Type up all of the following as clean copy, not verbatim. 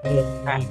Yeah.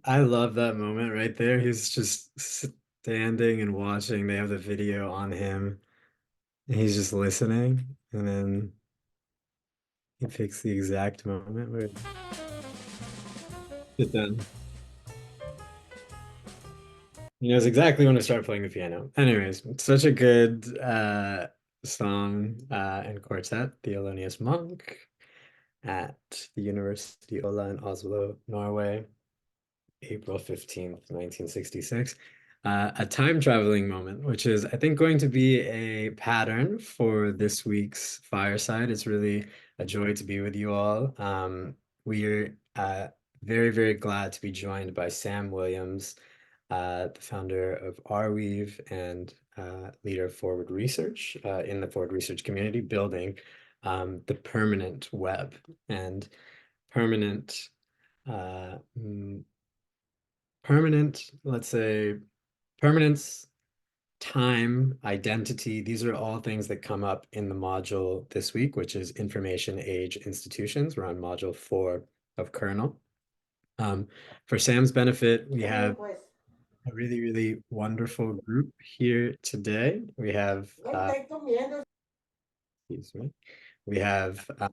I love that moment right there. He's just standing and watching. They have the video on him, and he's just listening, and then he picks the exact moment where sit down. He knows exactly when to start playing the piano. Anyways, such a good song and quartet, Thelonious Monk at the University Ola in Oslo, Norway. April 15th, 1966. A time traveling moment, which is, I think, going to be a pattern for this week's Fireside. It's really a joy to be with you all. We're very, very glad to be joined by Sam Williams, the founder of Arweave and leader of Forward Research in the Forward Research community, building the permanent web. And permanent, uh, mm, let's say, permanence, time, identity, these are all things that come up in the module this week, which is Information Age Institutions. We're on module 4 of kernel. Um, for Sam's benefit, we have a really, really wonderful group here today. We have, excuse me, we have a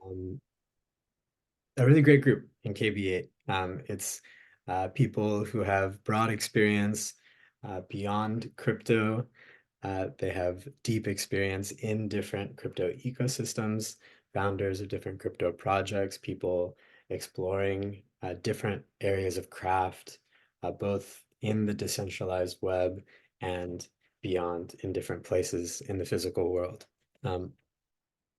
really great group in KB8. It's people who have broad experience beyond crypto. They have deep experience in different crypto ecosystems, founders of different crypto projects, people exploring different areas of craft, both in the decentralized web and beyond in different places in the physical world. Um,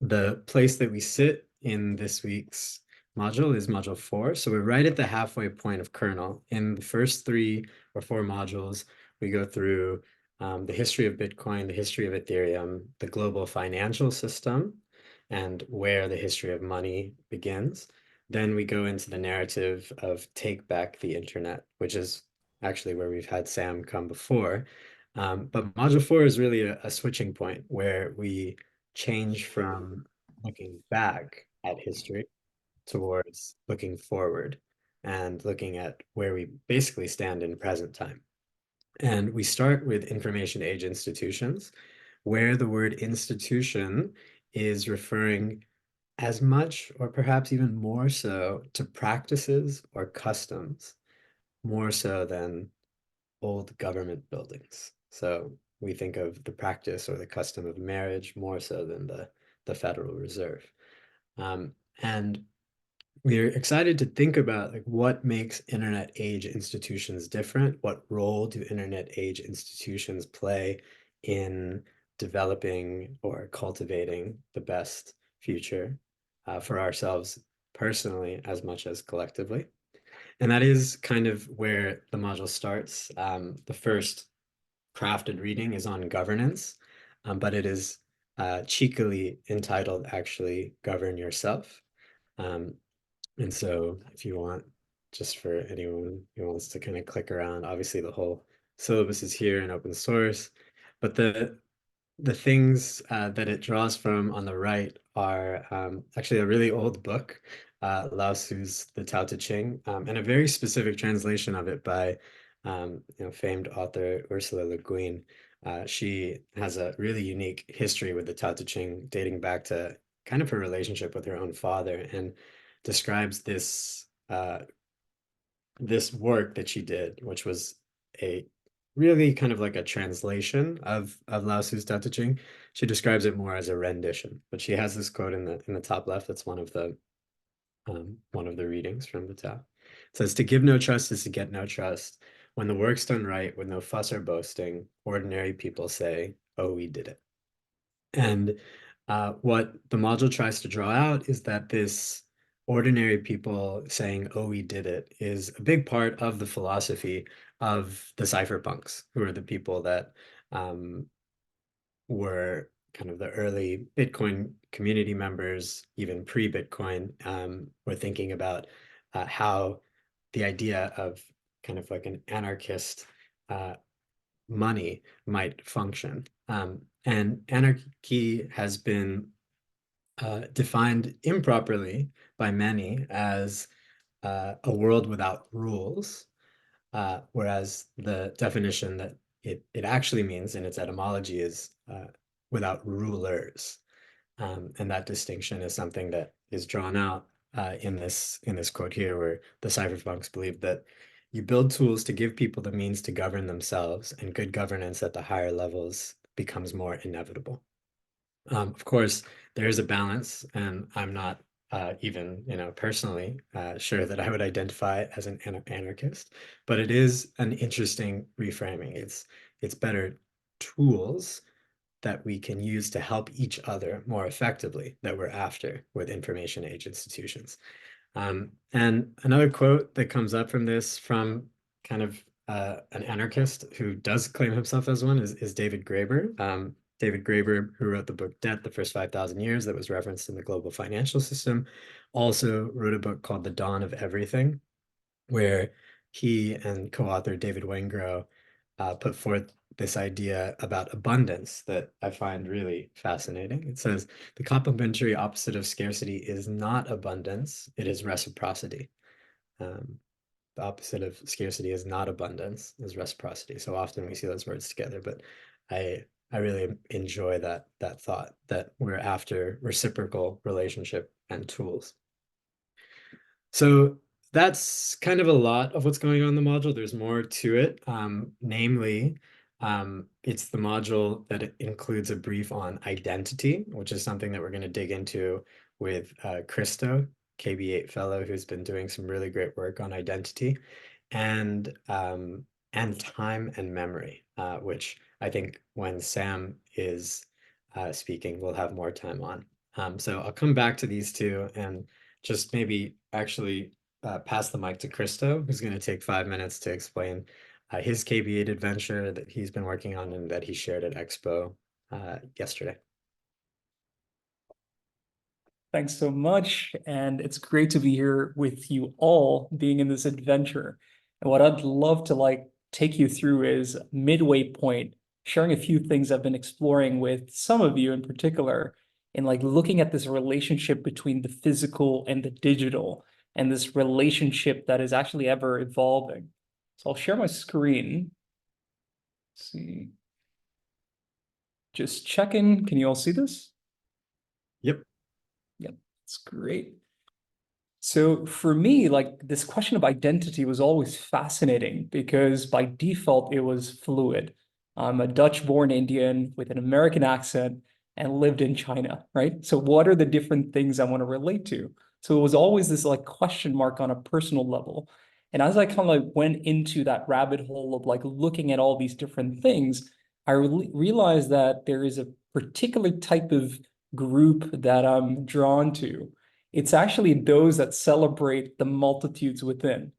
the place that we sit in this week's module is module 4. So we're right at the halfway point of kernel. In the first 3 or 4 modules, we go through the history of Bitcoin, the history of Ethereum, the global financial system, and where the history of money begins. Then we go into the narrative of Take Back the Internet, which is actually where we've had Sam come before. But module 4 is really a switching point where we change from looking back at history towards looking forward and looking at where we basically stand in present time. And we start with information age institutions, where the word institution is referring as much or perhaps even more so to practices or customs, more so than old government buildings. So we think of the practice or the custom of marriage more so than the Federal Reserve. Um, and we're excited to think about like what makes internet age institutions different. What role do internet age institutions play in developing or cultivating the best future for ourselves personally as much as collectively? And that is kind of where the module starts. The first crafted reading is on governance, but it is cheekily entitled actually Govern Yourself. Um, and so if you want, just for anyone who wants to kind of click around, obviously the whole syllabus is here in open source, but the things that it draws from on the right are actually a really old book, Lao Tzu's The Tao Te Ching, and a very specific translation of it by famed author Ursula Le Guin. She has a really unique history with the Tao Te Ching, dating back to kind of her relationship with her own father, and describes this work that she did, which was a really kind of like a translation of Lao Tzu's Tao Te Ching. She describes it more as a rendition, but she has this quote in the top left. That's one of the readings from the Tao. It says, "To give no trust is to get no trust. When the work's done right, with no fuss or boasting, ordinary people say, 'Oh, we did it.'" And what the module tries to draw out is that this ordinary people saying, "Oh, we did it," is a big part of the philosophy of the cypherpunks, who are the people that were kind of the early Bitcoin community members, even pre-Bitcoin, were thinking about how the idea of kind of like an anarchist uh, money might function. And anarchy has been defined improperly by many as a world without rules, whereas the definition that it actually means in its etymology is without rulers. And that distinction is something that is drawn out in this quote here, where the cypherpunks believe that you build tools to give people the means to govern themselves, and good governance at the higher levels becomes more inevitable. Of course, there is a balance, and I'm not even, personally sure that I would identify as an anarchist, but it is an interesting reframing. It's better tools that we can use to help each other more effectively that we're after with information age institutions. And another quote that comes up from this, from kind of an anarchist who does claim himself as one, is David Graeber. David Graeber, who wrote the book Debt, the First 5,000 Years, that was referenced in the global financial system, also wrote a book called The Dawn of Everything, where he and co-author David Wengrow put forth this idea about abundance that I find really fascinating. It says, the complementary opposite of scarcity is not abundance, it is reciprocity. Um, the opposite of scarcity is not abundance, is reciprocity. So often we see those words together, but I really enjoy that thought that we're after reciprocal relationship and tools. So that's kind of a lot of what's going on in the module. There's more to it. Namely, it's the module that includes a brief on identity, which is something that we're going to dig into with Christo, KB8 fellow, who's been doing some really great work on identity, and time and memory, which I think when Sam is speaking, we'll have more time on. So I'll come back to these two and just maybe actually pass the mic to Christo, who's going to take 5 minutes to explain his KB8 adventure that he's been working on and that he shared at Expo yesterday. Thanks so much. And it's great to be here with you all being in this adventure. And what I'd love to take you through is midway point, sharing a few things I've been exploring with some of you in particular, and looking at this relationship between the physical and the digital, and this relationship that is actually ever evolving. So I'll share my screen. Let's see. Just checking. Can you all see this? Yep. Yep, it's great. So for me, this question of identity was always fascinating because by default, it was fluid. I'm a Dutch-born Indian with an American accent and lived in China, right? So what are the different things I want to relate to? So it was always this question mark on a personal level. And as I kind of went into that rabbit hole of looking at all these different things, I realized that there is a particular type of group that I'm drawn to. It's actually those that celebrate the multitudes within.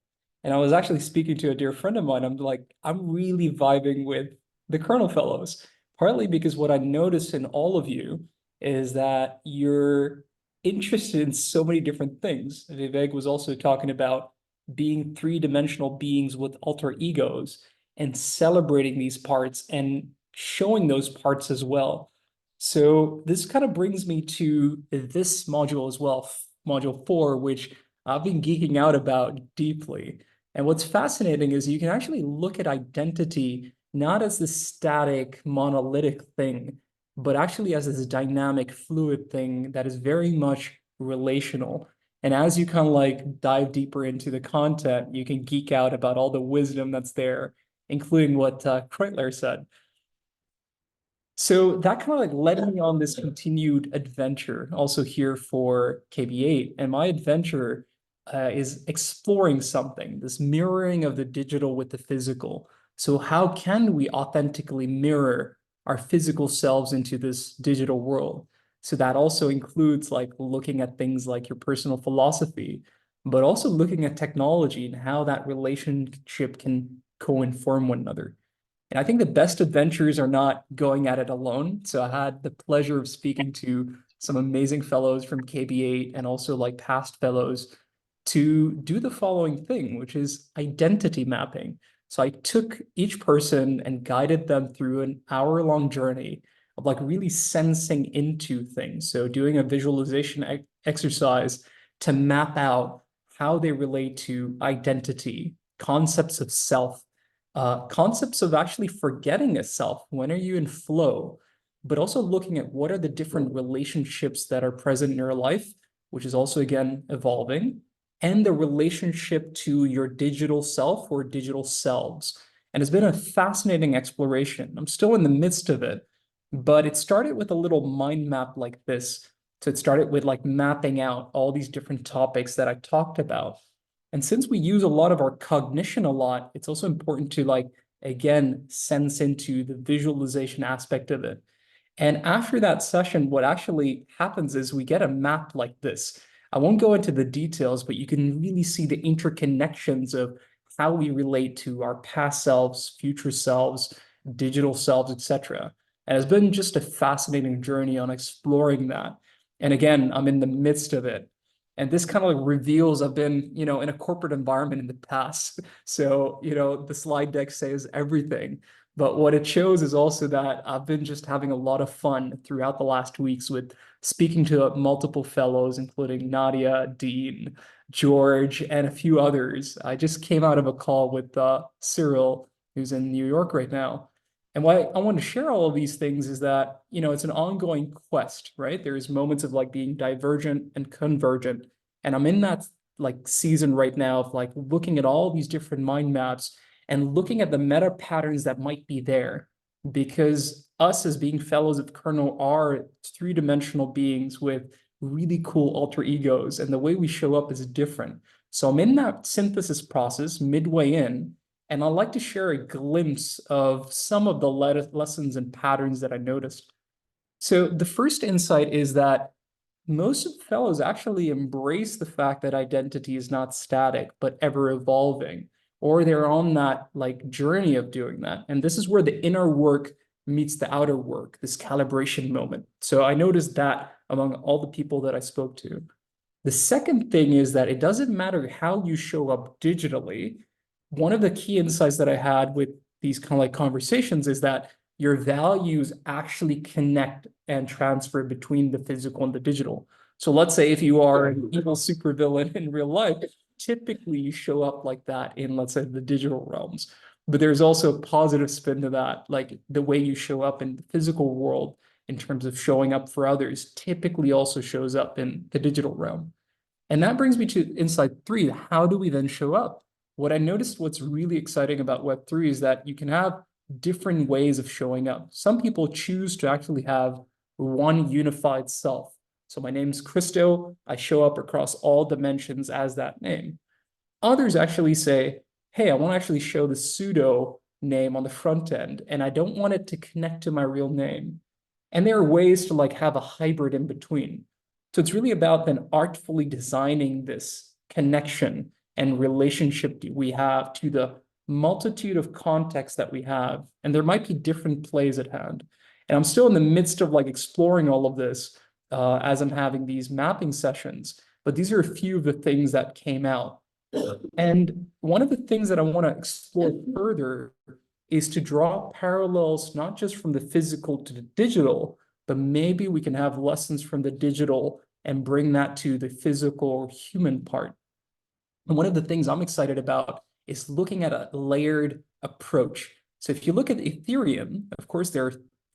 And I was actually speaking to a dear friend of mine. I'm really vibing with the Kernel Fellows, partly because what I noticed in all of you is that you're interested in so many different things. Vivek was also talking about being three-dimensional beings with alter egos and celebrating these parts and showing those parts as well. So this kind of brings me to this module as well, module 4, which I've been geeking out about deeply. And what's fascinating is you can actually look at identity not as this static, monolithic thing, but actually as this dynamic, fluid thing that is very much relational. And as you kind of dive deeper into the content, you can geek out about all the wisdom that's there, including what Kreutler said. So that kind of led me on this continued adventure, also here for KB8. And my adventure is exploring something, this mirroring of the digital with the physical. So how can we authentically mirror our physical selves into this digital world? So that also includes looking at things like your personal philosophy, but also looking at technology and how that relationship can co-inform one another. And I think the best adventures are not going at it alone. So I had the pleasure of speaking to some amazing fellows from KB8 and also past fellows to do the following thing, which is identity mapping. So I took each person and guided them through an hour-long journey of really sensing into things. So doing a visualization exercise to map out how they relate to identity, concepts of self, concepts of actually forgetting a self. When are you in flow? But also looking at what are the different relationships that are present in your life, which is also, again, evolving, and the relationship to your digital self or digital selves. And it's been a fascinating exploration. I'm still in the midst of it, but it started with a little mind map like this. So it started with mapping out all these different topics that I talked about. And since we use a lot of our cognition a lot, it's also important to again, sense into the visualization aspect of it. And after that session, what actually happens is we get a map like this. I won't go into the details, but you can really see the interconnections of how we relate to our past selves, future selves, digital selves, etc. And it's been just a fascinating journey on exploring that. And again, I'm in the midst of it. And this kind of like reveals I've been, in a corporate environment in the past. So, the slide deck says everything. But what it shows is also that I've been just having a lot of fun throughout the last weeks with speaking to multiple fellows, including Nadia, Dean, George, and a few others. I just came out of a call with Cyril, who's in New York right now. And why I wanted to share all of these things is that, it's an ongoing quest, right? There's moments of like being divergent and convergent. And I'm in that like season right now of like looking at all these different mind maps and looking at the meta patterns that might be there. Because us as being fellows of Kernel are three-dimensional beings with really cool alter egos, and the way we show up is different. So I'm in that synthesis process midway in, and I'd like to share a glimpse of some of the lessons and patterns that I noticed. So the first insight is that most of the fellows actually embrace the fact that identity is not static, but ever evolving, or they're on that like journey of doing that. And this is where the inner work meets the outer work, this calibration moment. So I noticed that among all the people that I spoke to. The second thing is that it doesn't matter how you show up digitally. One of the key insights that I had with these kind of like conversations is that your values actually connect and transfer between the physical and the digital. So let's say if you are an evil supervillain in real life, typically you show up like that in, let's say, the digital realms. But there's also a positive spin to that, like the way you show up in the physical world in terms of showing up for others typically also shows up in the digital realm. And that brings me to insight three. How do we then show up? What I noticed what's really exciting about Web3 is that you can have different ways of showing up. Some people choose to actually have one unified self. So my name's Christo. I show up across all dimensions as that name. Others actually say, hey, I want to actually show the pseudo name on the front end, and I don't want it to connect to my real name. And there are ways to like have a hybrid in between. So it's really about then artfully designing this connection and relationship we have to the multitude of contexts that we have. And there might be different plays at hand. And I'm still in the midst of like exploring all of this as I'm having these mapping sessions. But these are a few of the things that came out. And one of the things that I want to explore further is to draw parallels, not just from the physical to the digital, but maybe we can have lessons from the digital and bring that to the physical human part. And one of the things I'm excited about is looking at a layered approach. So if you look at Ethereum, of course, there are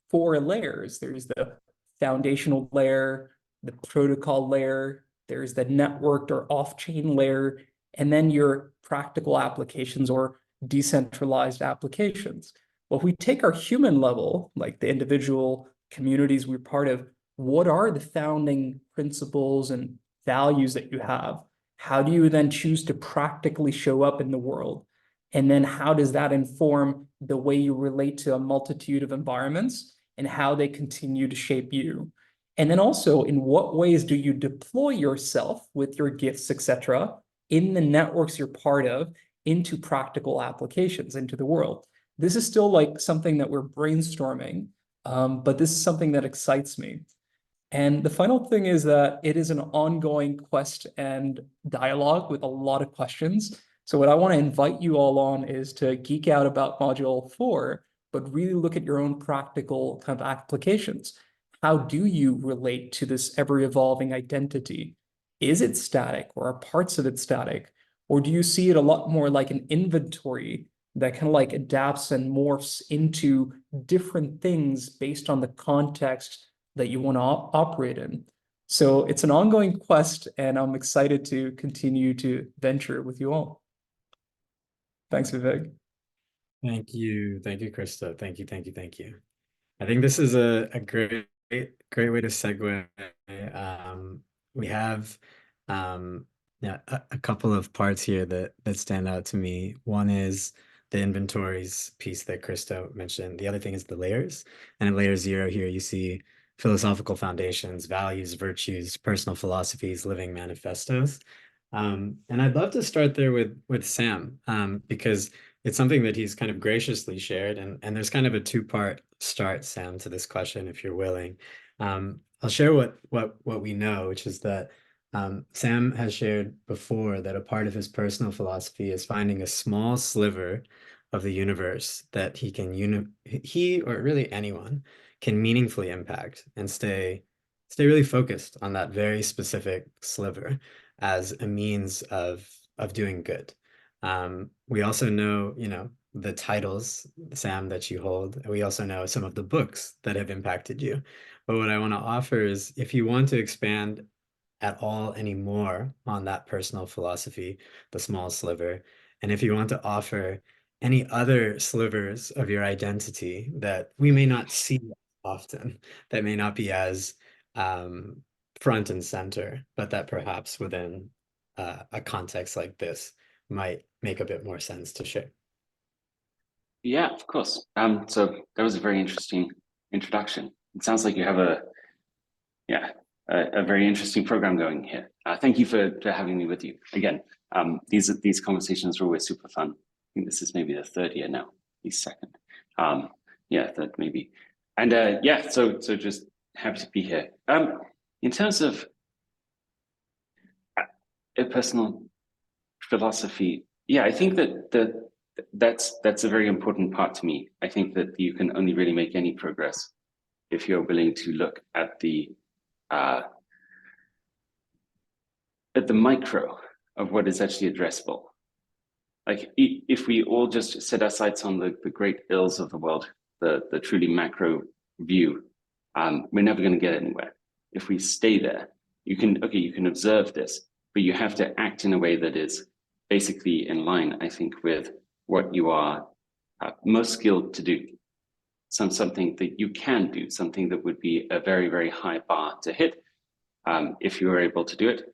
four layers. There's the foundational layer, the protocol layer, there's the networked or off-chain layer, and then your practical applications or decentralized applications. Well, if we take our human level, like the individual communities we're part of, what are the founding principles and values that you have? How do you then choose to practically show up in the world? And then how does that inform the way you relate to a multitude of environments and how they continue to shape you? And then also, in what ways do you deploy yourself with your gifts, etc., in the networks you're part of into practical applications into the world? This is still like something that we're brainstorming, but this is something that excites me. And the final thing is that it is an ongoing quest and dialogue with a lot of questions. So what I want to invite you all on is to geek out about module 4, but really look at your own practical kind of applications. How do you relate to this ever-evolving identity? Is it static, or are parts of it static? Or do you see it a lot more like an inventory that kind of like adapts and morphs into different things based on the context that you want to operate in? So it's an ongoing quest, and I'm excited to continue to venture with you all. Thanks, Vivek. Thank you. Thank you, Krista. Thank you, thank you, thank you. I think this is a great way to segue. We have yeah, a couple of parts here that stand out to me. One is the inventories piece that Krista mentioned. The other thing is the layers. And in layer 0 here, you see philosophical foundations, values, virtues, personal philosophies, living manifestos. And I'd love to start there with Sam, because it's something that he's kind of graciously shared, and there's kind of a two-part start, Sam, to this question, if you're willing. I'll share what we know, which is that Sam has shared before that a part of his personal philosophy is finding a small sliver of the universe that he or really anyone can meaningfully impact and stay really focused on that very specific sliver as a means of doing good. We also know, the titles, Sam, that you hold. We also know some of the books that have impacted you. But what I want to offer is if you want to expand at all anymore on that personal philosophy, the small sliver, and if you want to offer any other slivers of your identity that we may not see often, that may not be as um, front and center, but that perhaps within a context like this might make a bit more sense to share. Yeah, of course. So that was a very interesting introduction. It sounds like you have a very interesting program going here. Thank you for having me with you again. These conversations are always super fun. I think this is maybe the third year now, the second. Yeah, third maybe. And yeah, so just happy to be here. In terms of a personal philosophy, yeah, I think that's a very important part to me. I think that you can only really make any progress if you're willing to look at the micro of what is actually addressable. Like if we all just set our sights on the great ills of the world, the truly macro view, we're never going to get anywhere. If we stay there, you can observe this, but you have to act in a way that is basically in line, I think, with what you are most skilled to do. Something that you can do, something that would be a very, very high bar to hit if you were able to do it,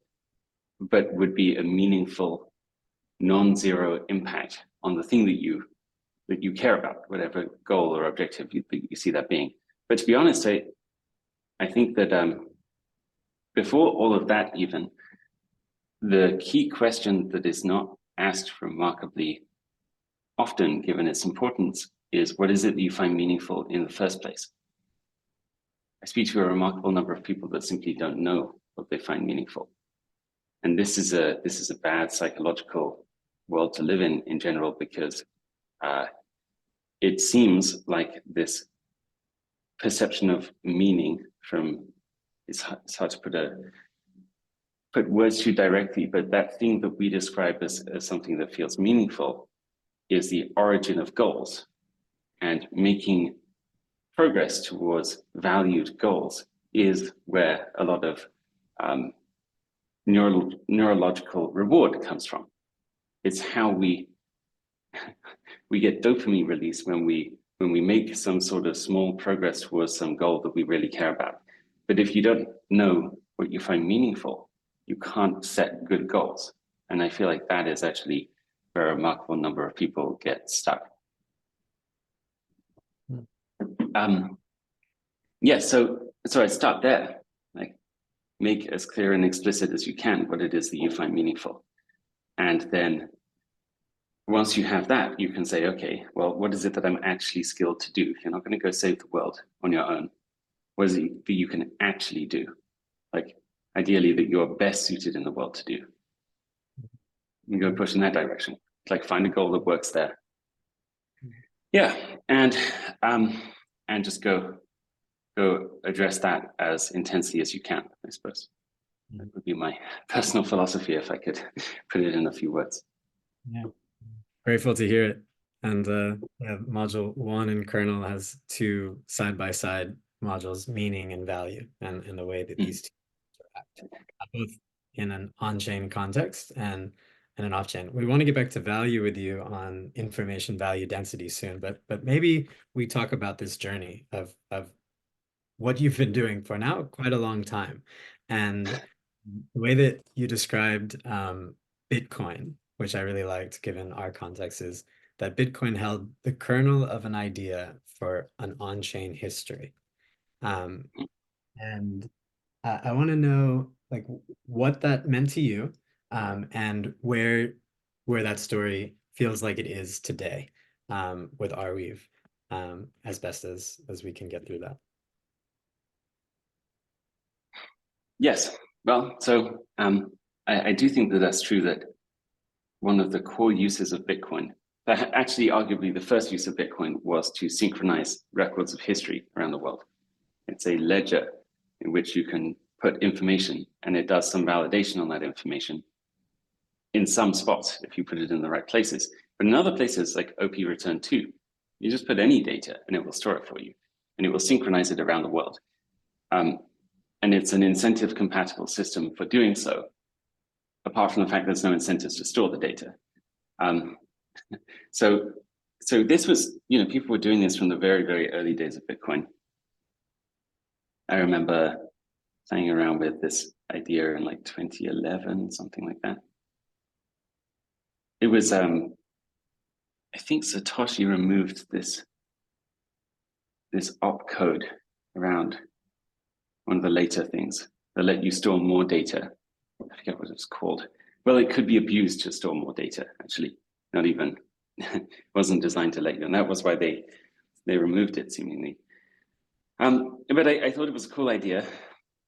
but would be a meaningful, non-zero impact on the thing that you care about, whatever goal or objective you see that being. But to be honest, I think that before all of that, even the key question that is not asked remarkably often, given its importance, is what is it that you find meaningful in the first place? I speak to a remarkable number of people that simply don't know what they find meaningful. And this is a bad psychological world to live in general, because it seems like this perception of meaning it's hard to put words to directly, but that thing that we describe as something that feels meaningful is the origin of goals, and making progress towards valued goals is where a lot of neurological reward comes from. It's how we get dopamine release when we make some sort of small progress towards some goal that we really care about. But if you don't know what you find meaningful, you can't set good goals. And I feel like that is actually where a remarkable number of people get stuck. Yeah, so I start there. Like, make as clear and explicit as you can what it is that you find meaningful. And then once you have that, you can say, okay, well, what is it that I'm actually skilled to do? You're not going to go save the world on your own. What is it that you can actually do? Like, ideally, that you're best suited in the world to do. You go push in that direction. Like, find a goal that works there. Yeah, and just go address that as intensely as you can, I suppose. That would be my personal philosophy, if I could put it in a few words. Yeah, grateful to hear it. And yeah, module 1 in kernel has two side-by-side modules, meaning and value, and the way that these two interact, both in an on-chain context and an off-chain. We want to get back to value with you on information value density soon, but maybe we talk about this journey of what you've been doing for now quite a long time, and the way that you described Bitcoin, which I really liked given our context, is that Bitcoin held the kernel of an idea for an on-chain history. And I want to know like what that meant to you, and where that story feels like it is today with Arweave, as best as we can get through that. Yes, well, so I do think that that's true, that one of the core uses of Bitcoin, actually arguably the first use of Bitcoin, was to synchronize records of history around the world. It's a ledger in which you can put information, and it does some validation on that information in some spots if you put it in the right places. But in other places like OP return 2, you just put any data and it will store it for you, and it will synchronize it around the world. And it's an incentive compatible system for doing so, apart from the fact there's no incentives to store the data. So this was, people were doing this from the very, very early days of Bitcoin. I remember playing around with this idea in like 2011, something like that. It was, I think Satoshi removed this opcode around one of the later things that let you store more data. I forget what it was called. Well, it could be abused to store more data, actually. Not even, it wasn't designed to let you, and that was why they removed it, seemingly. But I thought it was a cool idea.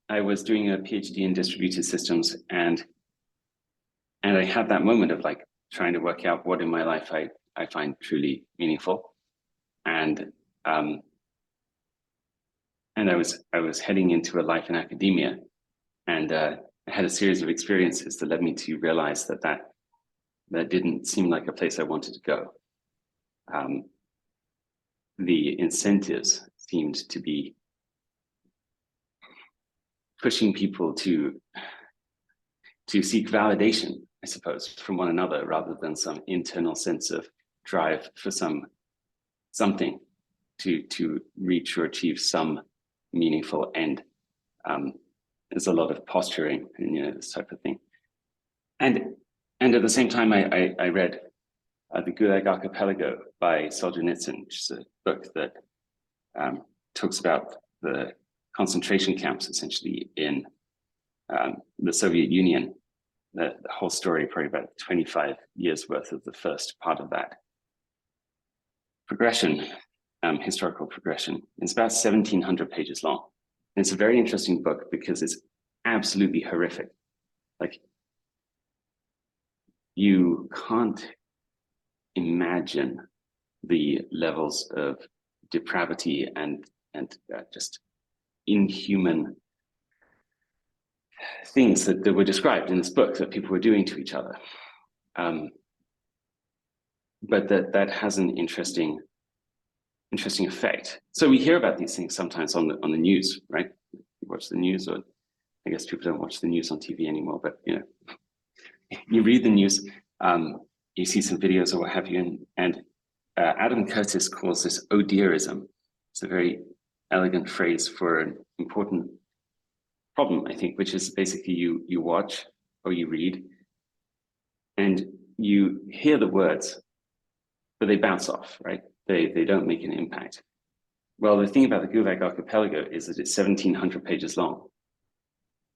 I was doing a PhD in distributed systems, and I had that moment of like trying to work out what in my life I find truly meaningful. And I was heading into a life in academia, and I had a series of experiences that led me to realize that didn't seem like a place I wanted to go. The incentives seemed to be pushing people to seek validation, I suppose, from one another, rather than some internal sense of drive for something to reach or achieve some meaningful end. There's a lot of posturing and this type of thing. And at the same time, I read The Gulag Archipelago by Solzhenitsyn, which is a book that talks about the concentration camps, essentially, in the Soviet Union. The whole story, probably about 25 years worth of the first part of that progression, historical progression. It's about 1,700 pages long. And it's a very interesting book because it's absolutely horrific. Like, you can't imagine the levels of depravity and just inhuman things that were described in this book that people were doing to each other. But that has an interesting effect. So we hear about these things sometimes on the news, right? You watch the news, or I guess people don't watch the news on TV anymore, but you read the news, you see some videos or what have you, and Adam Curtis calls this "oh dearism." It's a very elegant phrase for an important problem, I think, which is basically you watch or you read and you hear the words, but they bounce off, right? They don't make an impact. Well, the thing about the Gulag Archipelago is that it's 1,700 pages long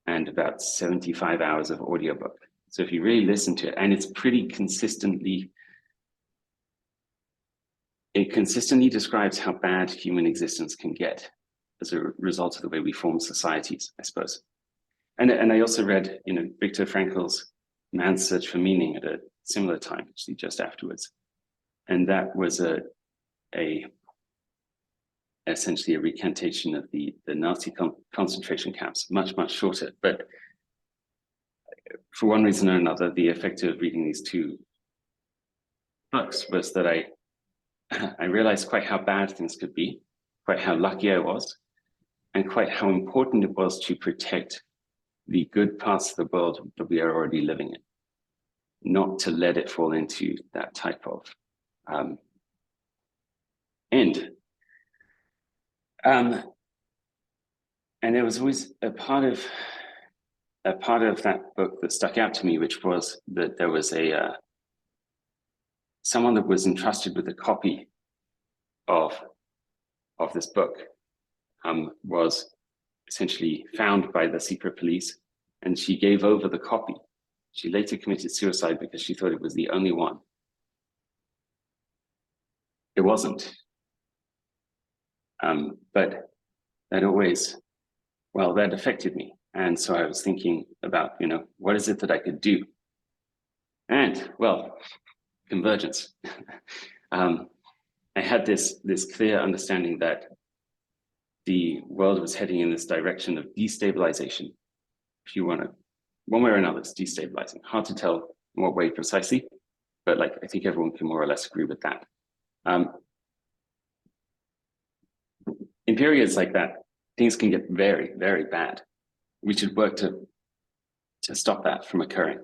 and about 75 hours of audiobook. So if you really listen to it, and it's pretty consistently, it consistently describes how bad human existence can get as a result of the way we form societies, I suppose. And I also read, Viktor Frankl's Man's Search for Meaning at a similar time, actually just afterwards. And that was essentially a recantation of the Nazi concentration camps, much, much shorter. But for one reason or another, the effect of reading these two books was that I realized quite how bad things could be, quite how lucky I was, and quite how important it was to protect the good parts of the world that we are already living in, not to let it fall into that type of end. And there was always a part of that book that stuck out to me, which was that there was someone that was entrusted with a copy of this book, was essentially found by the secret police, and she gave over the copy. She later committed suicide because she thought it was the only one it wasn't. But that always, well, that affected me. And so I was thinking about, what is it that I could do? And well, convergence. I had this clear understanding that the world was heading in this direction of destabilization. If you want to, one way or another, it's destabilizing. Hard to tell in what way precisely, but like I think everyone can more or less agree with that. In periods like that, things can get very, very bad. We should work to stop that from occurring.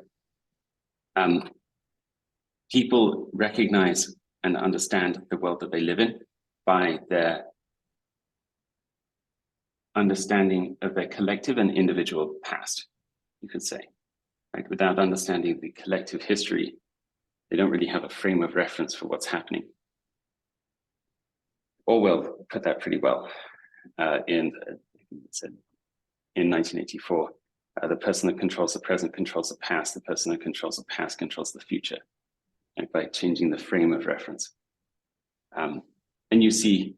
People recognize and understand the world that they live in by their understanding of their collective and individual past, you could say. Right? Without understanding the collective history, they don't really have a frame of reference for what's happening. Orwell put that pretty well in 1984. The person that controls the present controls the past. The person that controls the past controls the future, and by changing the frame of reference. And you see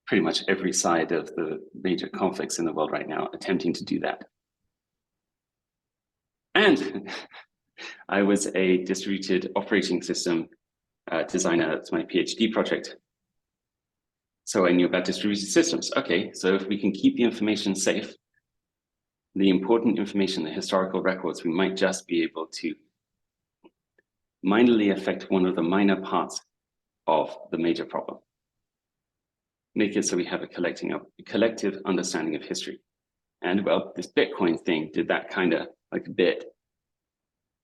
pretty much every side of the major conflicts in the world right now attempting to do that. And I was a distributed operating system designer. That's my PhD project. So I knew about distributed systems. Okay, so if we can keep the information safe, the important information, the historical records, we might just be able to minorly affect one of the minor parts of the major problem. Make it so we have a collective understanding of history. And well, this Bitcoin thing did that kind of like a bit.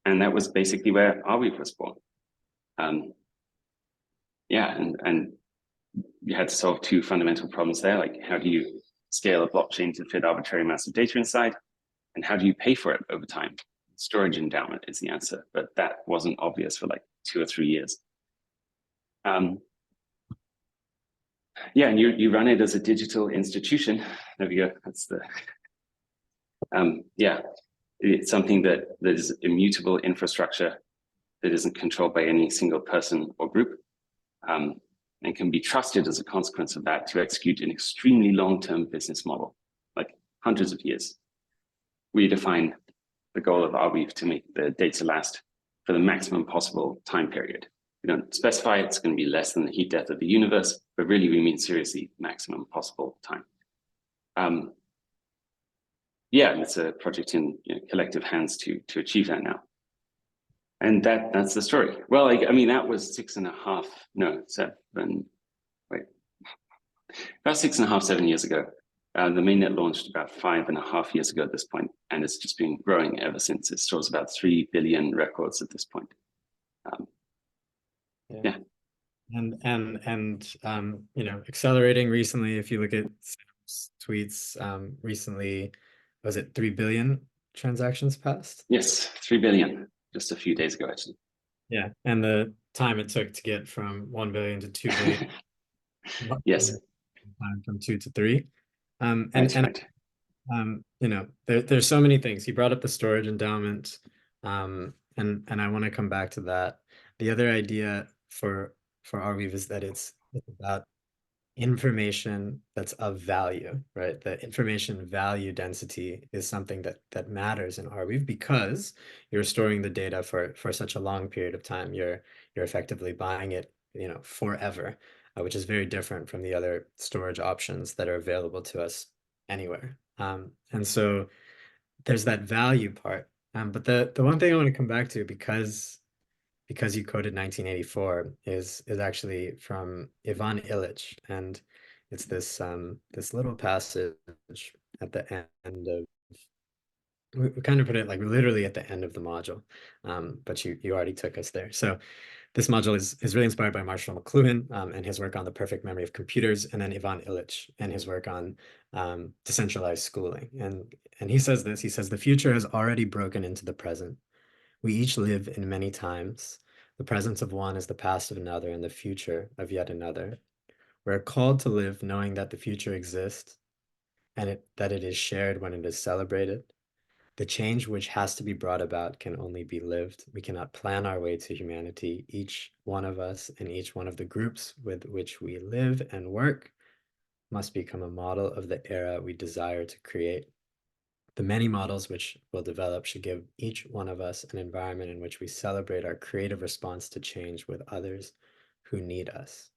And that was basically where Arweave was born. Yeah, and you had to solve two fundamental problems there, like how do you scale a blockchain to fit arbitrary amounts of data inside? And how do you pay for it over time? Storage endowment is the answer, but that wasn't obvious for like 2 or 3 years. Yeah, and you run it as a digital institution. There we go, that's the, yeah, it's something that is immutable infrastructure that isn't controlled by any single person or group, and can be trusted as a consequence of that to execute an extremely long-term business model, like hundreds of years. We define the goal of Arweave to make the data last for the maximum possible time period. We don't specify it's going to be less than the heat death of the universe, but really we mean seriously maximum possible time. Yeah, and it's a project in collective hands to achieve that now. And that's the story. Well, I mean, that was 6.5, no, 7, wait, about 6.5, 7 years ago. The mainnet launched about 5.5 years ago at this point, and it's just been growing ever since. It stores about 3 billion records at this point. Yeah. And accelerating recently, if you look at Sam's tweets, recently, was it 3 billion transactions passed? Yes, 3 billion, just a few days ago, actually. Yeah, and the time it took to get from 1 billion to 2 billion. Yes. From 2 to 3. That's right. There's so many things. He brought up the storage endowment, and I want to come back to that. The other idea for Arweave is that it's about information that's of value, right? The information value density is something that matters in Arweave because you're storing the data for such a long period of time. You're effectively buying it, forever, which is very different from the other storage options that are available to us anywhere. And so there's that value part. But the one thing I want to come back to, because you quoted 1984, is actually from Ivan Illich, and it's this this little passage at the end of, we kind of put it like literally at the end of the module, but you already took us there. So this module is really inspired by Marshall McLuhan and his work on the perfect memory of computers, and then Ivan Illich and his work on decentralized schooling. And he says this, he says, the future has already broken into the present. We each live in many times. The presence of one is the past of another, and the future of yet another. We're called to live knowing that the future exists, and that it is shared when it is celebrated. The change which has to be brought about can only be lived. We cannot plan our way to humanity. Each one of us and each one of the groups with which we live and work must become a model of the era we desire to create. The many models which will develop should give each one of us an environment in which we celebrate our creative response to change with others who need us,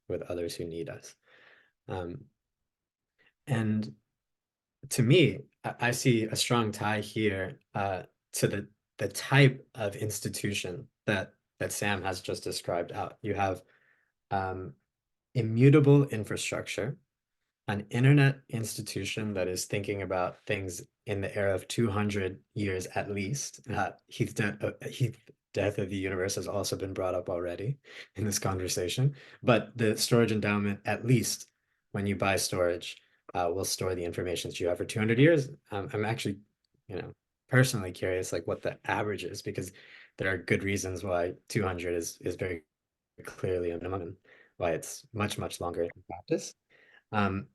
and to me, I see a strong tie here to the type of institution that Sam has just described out. You have immutable infrastructure, an internet institution that is thinking about things in the era of 200 years at least. Heath's death of the universe has also been brought up already in this conversation, but the storage endowment, at least when you buy storage, will store the information that you have for 200 years. I'm actually, personally curious, like what the average is, because there are good reasons why 200 is very clearly a minimum, and why it's much, much longer in practice. And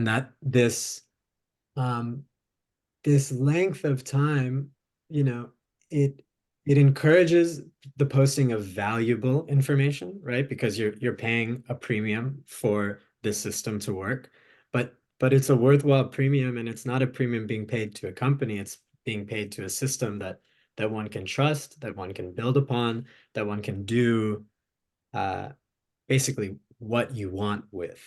that this length of time, it encourages the posting of valuable information, right? Because you're paying a premium for this system to work, but it's a worthwhile premium, and it's not a premium being paid to a company. It's being paid to a system that one can trust, that one can build upon, that one can do basically what you want with.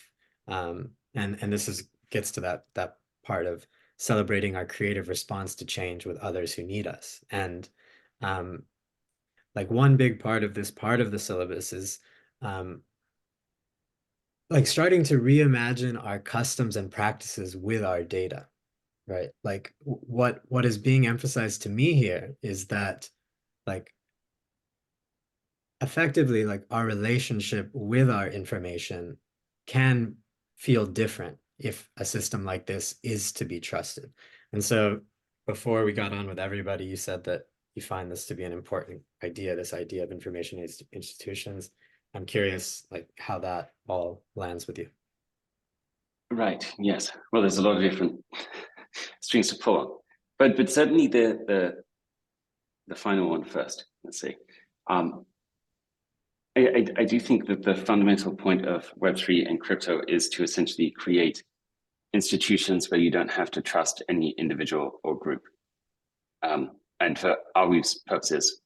And this gets to that part of celebrating our creative response to change with others who need us. And like one big part of this part of the syllabus is like starting to reimagine our customs and practices with our data, right? Like what is being emphasized to me here is that, like, effectively, like, our relationship with our information can feel different if a system like this is to be trusted. And so before we got on with everybody, you said that you find this to be an important idea, this idea of information institutions. I'm curious, like, how that all lands with you. Right. Yes. Well, there's a lot of different strings to pull on, but certainly the final one first. Let's see. I do think that the fundamental point of Web3 and crypto is to essentially create institutions where you don't have to trust any individual or group. And for Arweave's purposes,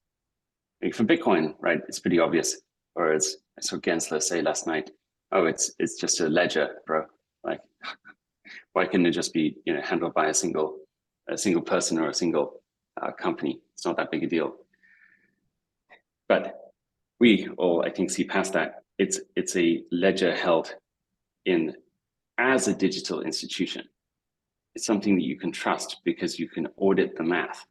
like for Bitcoin, right, it's pretty obvious. Or as I saw Gensler say last night, oh, it's just a ledger, bro. Like, why couldn't it just be handled by a single person or a single company? It's not that big a deal. But we all, I think, see past that. It's a ledger held in as a digital institution. It's something that you can trust because you can audit the math.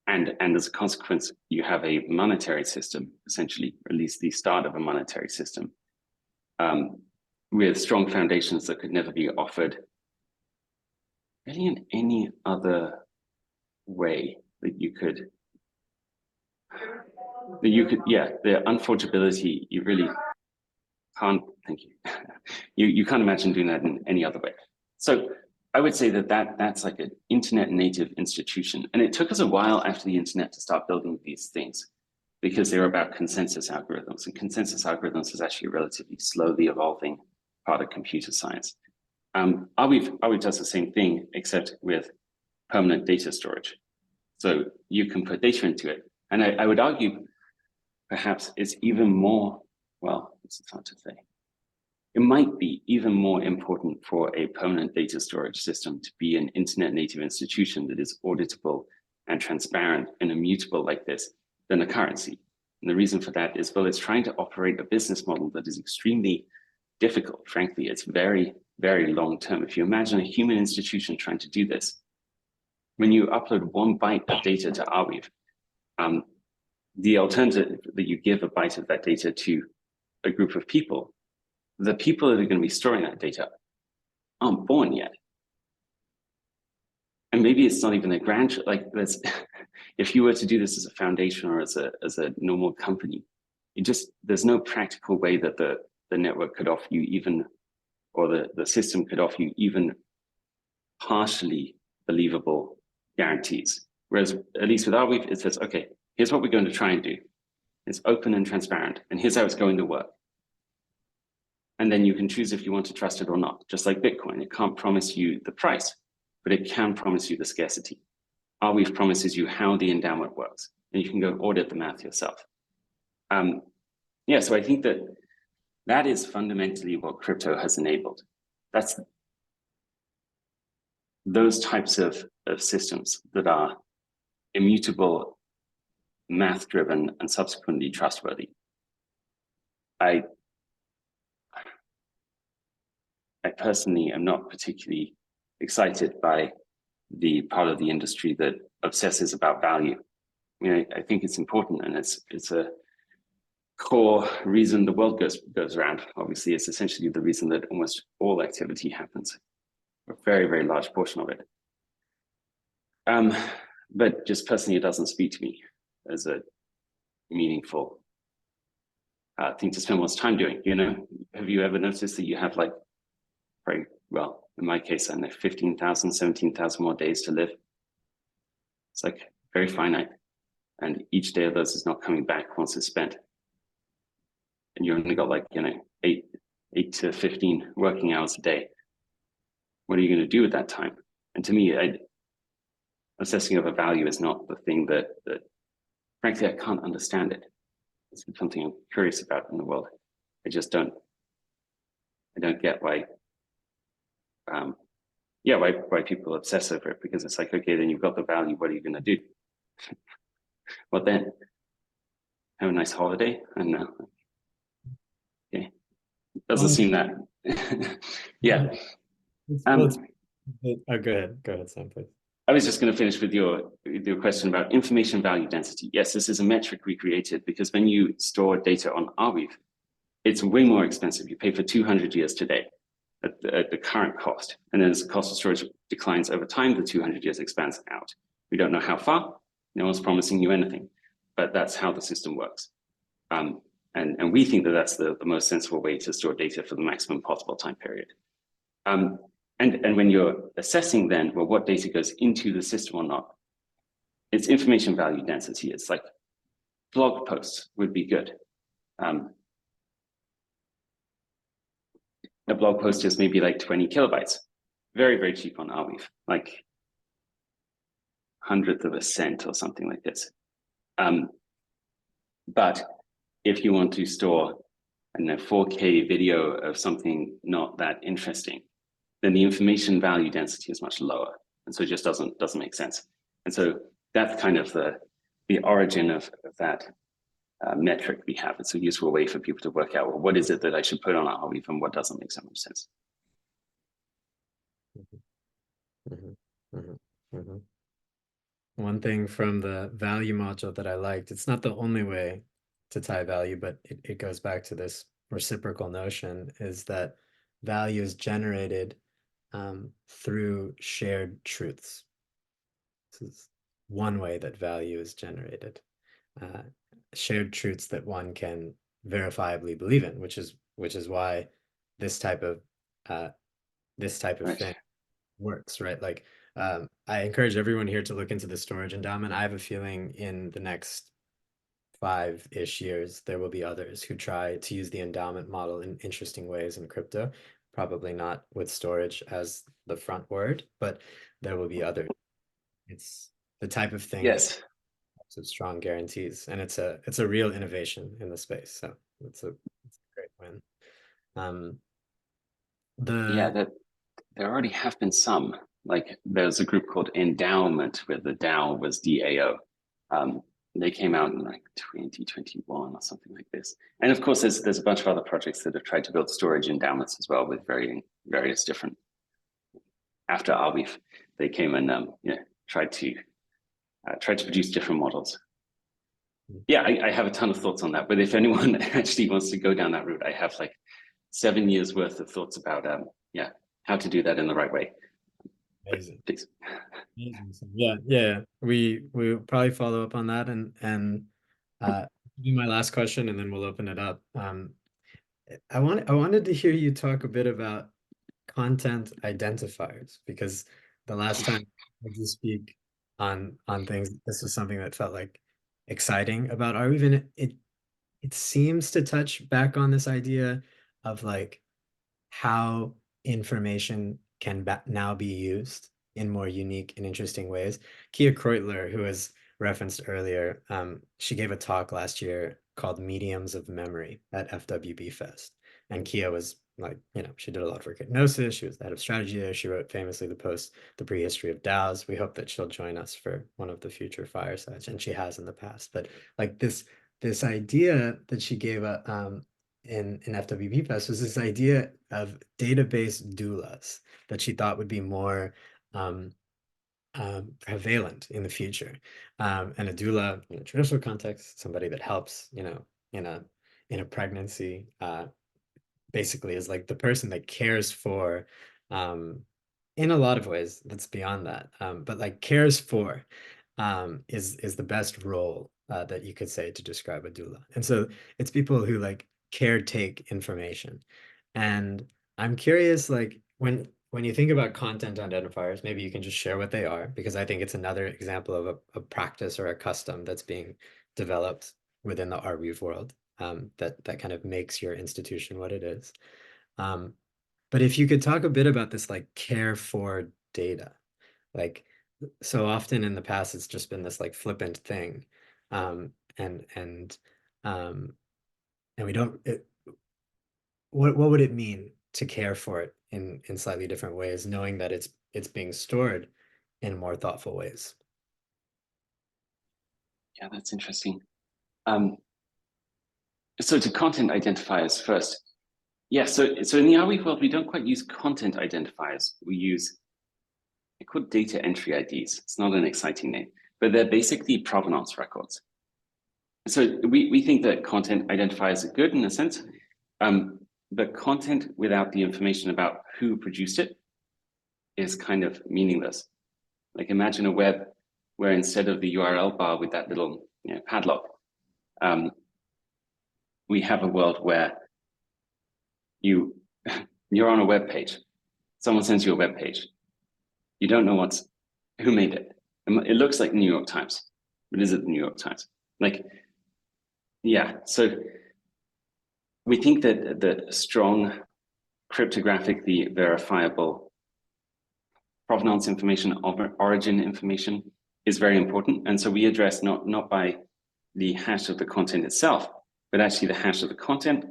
And as a consequence, you have a monetary system, essentially, or at least the start of a monetary system, with strong foundations that could never be offered really in any other way that you could, yeah, the unforgeability, you really can't, thank you. You can't imagine doing that in any other way. So I would say that's like an internet native institution. And it took us a while after the internet to start building these things because they were about consensus algorithms. And consensus algorithms is actually a relatively slowly evolving part of computer science. Arweave does the same thing, except with permanent data storage. So you can put data into it. And I would argue perhaps it's even more, well, it's hard to say. It might be even more important for a permanent data storage system to be an internet native institution that is auditable and transparent and immutable like this than a currency. And the reason for that is, well, it's trying to operate a business model that is extremely difficult. Frankly, it's very, very long term. If you imagine a human institution trying to do this, when you upload 1 byte of data to Arweave, the alternative that you give a byte of that data to a group of people, the people that are going to be storing that data aren't born yet. And maybe it's not even their grandchildren. Like, if you were to do this as a foundation or as a normal company, there's no practical way that the network could offer you even, or the system could offer you even partially believable guarantees. Whereas at least with Arweave, it says, okay, here's what we're going to try and do. It's open and transparent, and here's how it's going to work. And then you can choose if you want to trust it or not. Just like Bitcoin, it can't promise you the price, but it can promise you the scarcity. Arweave promises you how the endowment works, and you can go audit the math yourself. Yeah, so I think that is fundamentally what crypto has enabled. That's those types of systems that are immutable, math-driven, and subsequently trustworthy. I personally am not particularly excited by the part of the industry that obsesses about value. I mean, I think it's important, and it's a core reason the world goes around. Obviously, it's essentially the reason that almost all activity happens, a very, very large portion of it. But just personally, it doesn't speak to me as a meaningful thing to spend one's time doing. You know, have you ever noticed that you have like, very well, in my case, I know 15,000, 17,000 more days to live? It's like very finite, and each day of those is not coming back once it's spent. And you only got like, you know, 8 to 15 working hours a day. What are you going to do with that time? And to me, assessing of a value is not the thing that frankly, I can't understand it. It's something I'm curious about in the world. I just don't get why people obsess over it, because it's like, okay, then you've got the value, what are you going to do? What then? Have a nice holiday? I don't know. Okay. Doesn't seem that. Yeah. Oh, go ahead, Sam, please. I was just going to finish with your question about information value density. Yes, this is a metric we created because when you store data on Arweave, it's way more expensive. You pay for 200 years today at the current cost. And then as the cost of storage declines over time, the 200 years expands out. We don't know how far. No one's promising you anything, but that's how the system works. And we think that that's the most sensible way to store data for the maximum possible time period. And when you're assessing then, well, what data goes into the system or not, it's information value density. It's like blog posts would be good. A blog post is maybe like 20 kilobytes, very, very cheap on Arweave, like 1/100th of a cent or something like this. But if you want to store a 4K video of something not that interesting, then the information value density is much lower. And so it just doesn't make sense. And so that's kind of the origin of that metric we have. It's a useful way for people to work out, well, what is it that I should put on Arweave and what doesn't make so much sense. One thing from the value module that I liked, it's not the only way to tie value, but it goes back to this reciprocal notion, is that value is generated through shared truths. This is one way that value is generated. Shared truths that one can verifiably believe in, which is why this type of thing works, right? Like I encourage everyone here to look into the storage endowment. I have a feeling in the next 5-ish years there will be others who try to use the endowment model in interesting ways in crypto. Probably not with storage as the front word, but there will be others. It's the type of thing. Yes. Of strong guarantees, and it's a real innovation in the space. So it's a great win. There already have been some. Like there's a group called Endowment, where the DAO was DAO. They came out in like 2021 or something like this. And of course, there's a bunch of other projects that have tried to build storage endowments as well, with various different. After Arweave, they came and tried to produce different models. Yeah, I have a ton of thoughts on that, but if anyone actually wants to go down that route, I have like 7 years worth of thoughts about how to do that in the right way. Amazing. Please. Yeah. We'll probably follow up on that, and be my last question, and then we'll open it up. I wanted to hear you talk a bit about content identifiers, because the last time I did speak on things, this was something that felt like exciting about art. Even it seems to touch back on this idea of like how information can now be used in more unique and interesting ways. Kia Kreutler, who was referenced earlier, she gave a talk last year called Mediums of Memory at FWB Fest. And Kia was like, she did a lot of work at Gnosis. She was the head of strategy there. She wrote famously the post, The Prehistory of DAOs. We hope that she'll join us for one of the future firesides, and she has in the past. But like this idea that she gave in FWB Fest was this idea of database doulas that she thought would be more prevalent in the future. And a doula in a traditional context, somebody that helps, in a pregnancy, basically is like the person that cares for, in a lot of ways that's beyond that, but like cares for is the best role that you could say to describe a doula. And so it's people who like caretake information. And I'm curious, like when you think about content identifiers, maybe you can just share what they are, because I think it's another example of a practice or a custom that's being developed within the Arweave world, that kind of makes your institution what it is. But if you could talk a bit about this like care for data, like so often in the past it's just been this like flippant thing, and we don't what would it mean to care for it in slightly different ways, knowing that it's being stored in more thoughtful ways? Yeah, that's interesting. So to content identifiers first. Yeah, so in the Arweave world, we don't quite use content identifiers. We use, they're called data entry IDs. It's not an exciting name, but they're basically provenance records. So we think that content identifiers are good in a sense, but content without the information about who produced it is kind of meaningless. Like imagine a web where instead of the URL bar with that little padlock, we have a world where you're on a web page. Someone sends you a web page. You don't know who made it. It looks like the New York Times, but is it the New York Times? Like, yeah. So we think that the strong, cryptographically verifiable provenance information, origin information is very important. And so we address not by the hash of the content itself, but actually the hash of the content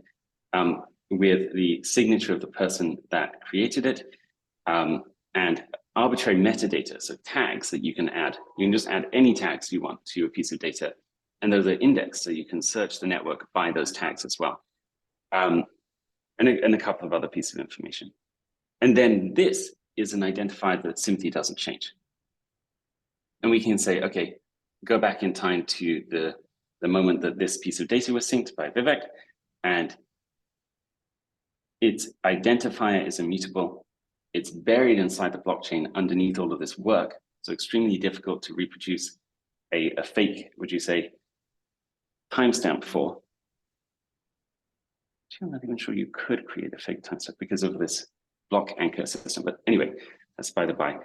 with the signature of the person that created it, and arbitrary metadata, so tags that you can add. You can just add any tags you want to a piece of data, and those are indexed, so you can search the network by those tags as well, and a couple of other pieces of information. And then this is an identifier that simply doesn't change. And we can say, okay, go back in time to the moment that this piece of data was synced by Vivek, and its identifier is immutable. It's buried inside the blockchain underneath all of this work. So extremely difficult to reproduce a fake, would you say, timestamp for. I'm not even sure you could create a fake timestamp because of this block anchor system. But anyway, that's by the by.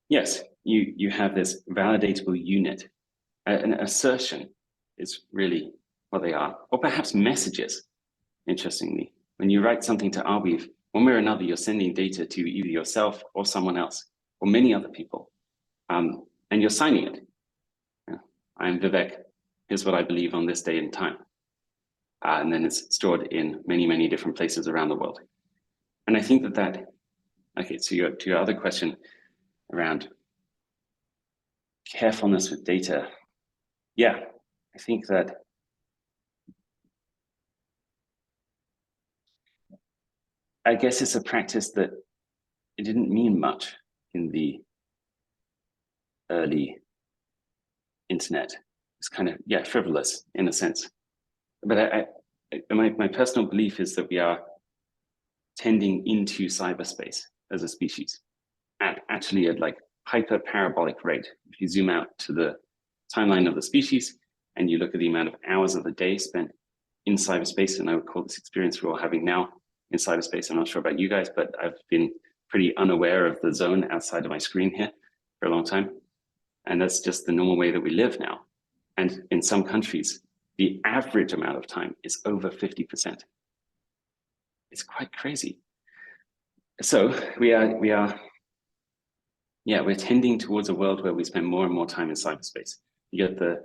Yes, you have this validatable unit. An assertion is really what they are, or perhaps messages, interestingly. When you write something to Arweave, one way or another, you're sending data to either yourself or someone else, or many other people, and you're signing it. I'm Vivek, here's what I believe on this day and time. And then it's stored in many, many different places around the world. And I think that okay, so to your other question around carefulness with data, yeah, I think that I guess it's a practice that it didn't mean much in the early internet. It's kind of, yeah, frivolous in a sense. But my personal belief is that we are tending into cyberspace as a species at actually at like hyper parabolic rate. If you zoom out to the timeline of the species and you look at the amount of hours of the day spent in cyberspace, and I would call this experience we're all having now in cyberspace. I'm not sure about you guys, but I've been pretty unaware of the zone outside of my screen here for a long time. And that's just the normal way that we live now. And in some countries, the average amount of time is over 50%. It's quite crazy. So we're tending towards a world where we spend more and more time in cyberspace. You get the,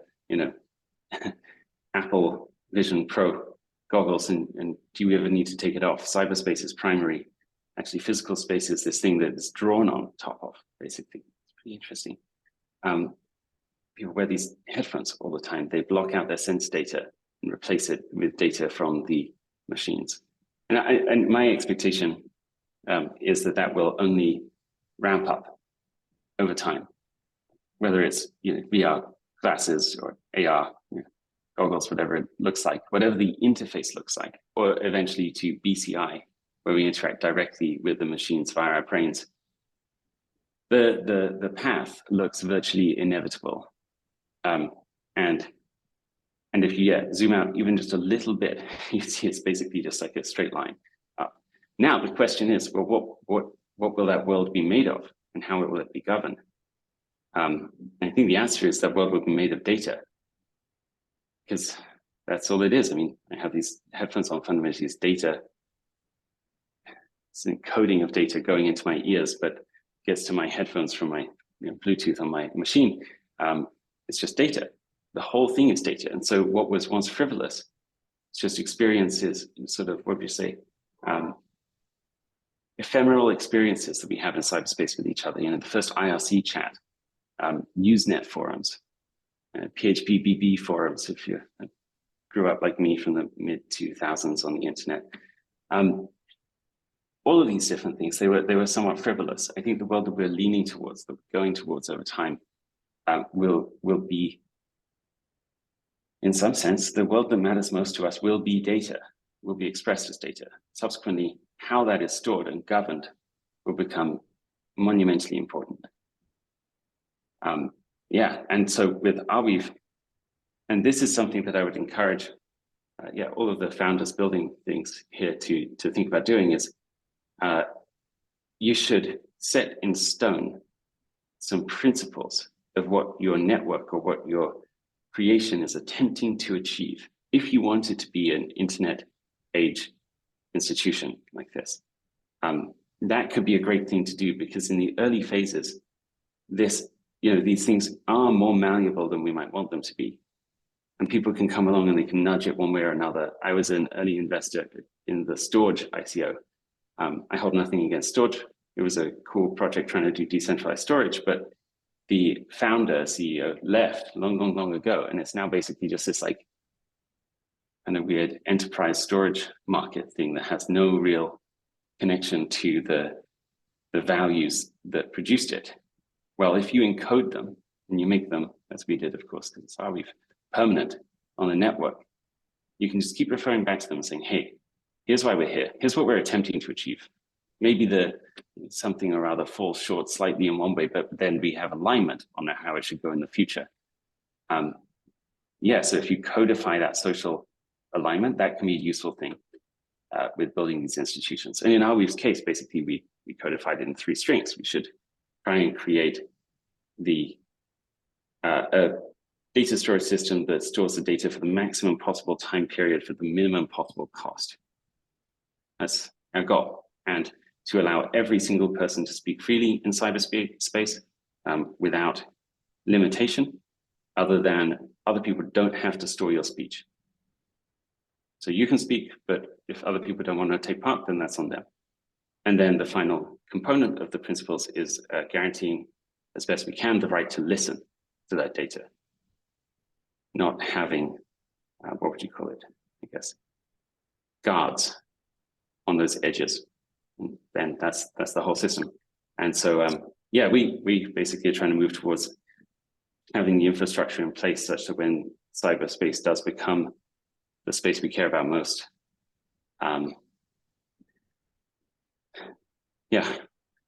Apple Vision Pro goggles, and do you ever need to take it off? Cyberspace is primary. Actually, physical space is this thing that is drawn on top of, basically. It's pretty interesting. People wear these headphones all the time. They block out their sense data and replace it with data from the machines. And my expectation is that will only ramp up over time, whether it's VR glasses or AR goggles, whatever it looks like, whatever the interface looks like, or eventually to BCI, where we interact directly with the machines via our brains. The path looks virtually inevitable. And if you zoom out even just a little bit, you see it's basically just like a straight line up. Now the question is, well, what will that world be made of, and how will it be governed? I think the answer is that world will be made of data, because that's all it is. I mean, I have these headphones on, fundamentally it's data. It's an encoding of data going into my ears, but gets to my headphones from my Bluetooth on my machine. It's just data. The whole thing is data. And so what was once frivolous, it's just experiences, sort of, what would you say, ephemeral experiences that we have in cyberspace with each other. The first IRC chat, Usenet forums, PHP BB forums, if you grew up like me from the mid-2000s on the internet. All of these different things, they were somewhat frivolous. I think the world that we're leaning towards, that we're going towards over time, will be, in some sense, the world that matters most to us will be data, will be expressed as data. Subsequently, how that is stored and governed will become monumentally important. And so with Arweave, and this is something that I would encourage all of the founders building things here to think about doing, is you should set in stone some principles of what your network or what your creation is attempting to achieve. If you want it to be an internet age institution like this, that could be a great thing to do, because in the early phases, these things are more malleable than we might want them to be. And people can come along and they can nudge it one way or another. I was an early investor in the storage ICO. I hold nothing against storage. It was a cool project trying to do decentralized storage, but the founder, CEO, left long ago, and it's now basically just this like kind of weird enterprise storage market thing that has no real connection to the values that produced it. Well, if you encode them and you make them, as we did, of course, because it's Arweave, permanent on the network, you can just keep referring back to them and saying, hey, here's why we're here. Here's what we're attempting to achieve. Maybe something or other falls short slightly in one way, but then we have alignment on how it should go in the future. So if you codify that social alignment, that can be a useful thing with building these institutions. And in Arweave's case, basically, we codified it in 3 strings. We should try and create a data storage system that stores the data for the maximum possible time period for the minimum possible cost. That's our goal. And to allow every single person to speak freely in cyberspace without limitation, other than other people don't have to store your speech. So you can speak, but if other people don't want to take part, then that's on them. And then the final component of the principles is guaranteeing, as best we can, the right to listen to that data. Not having, what would you call it, I guess, guards on those edges. And then that's the whole system. And so, we basically are trying to move towards having the infrastructure in place such that when cyberspace does become the space we care about most,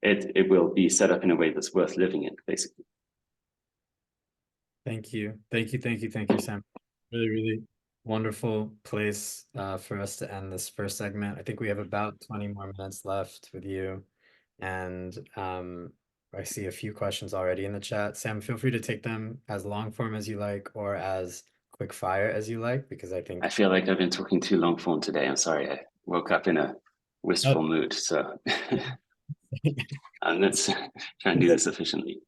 it will be set up in a way that's worth living in, basically. Thank you, Sam. Really wonderful place for us to end this first segment. I think we have about 20 more minutes left with you. And I see a few questions already in the chat. Sam, feel free to take them as long form as you like or as quick fire as you like, because I think I feel like I've been talking too long form today. I'm sorry. I woke up in a wistful mood. So let's try and do this efficiently.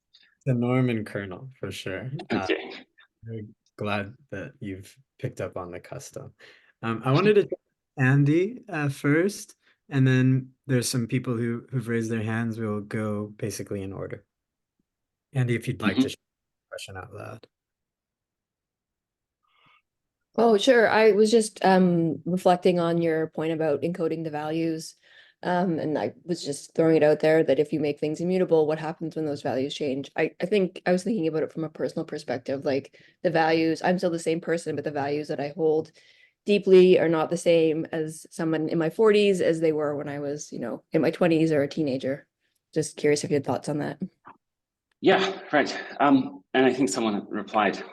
the Norman kernel for sure. Okay. Very glad that you've picked up on the custom. I wanted to Andy first, and then there's some people who've raised their hands. We'll go basically in order. Andy, if you'd like to share the question out loud. Oh, sure. I was just reflecting on your point about encoding the values. And I was just throwing it out there that if you make things immutable, what happens when those values change? I think I was thinking about it from a personal perspective, like the values, I'm still the same person, but the values that I hold deeply are not the same as someone in my 40s as they were when I was, you know, in my 20s or a teenager. Just curious if you had thoughts on that. Yeah, right. And I think someone replied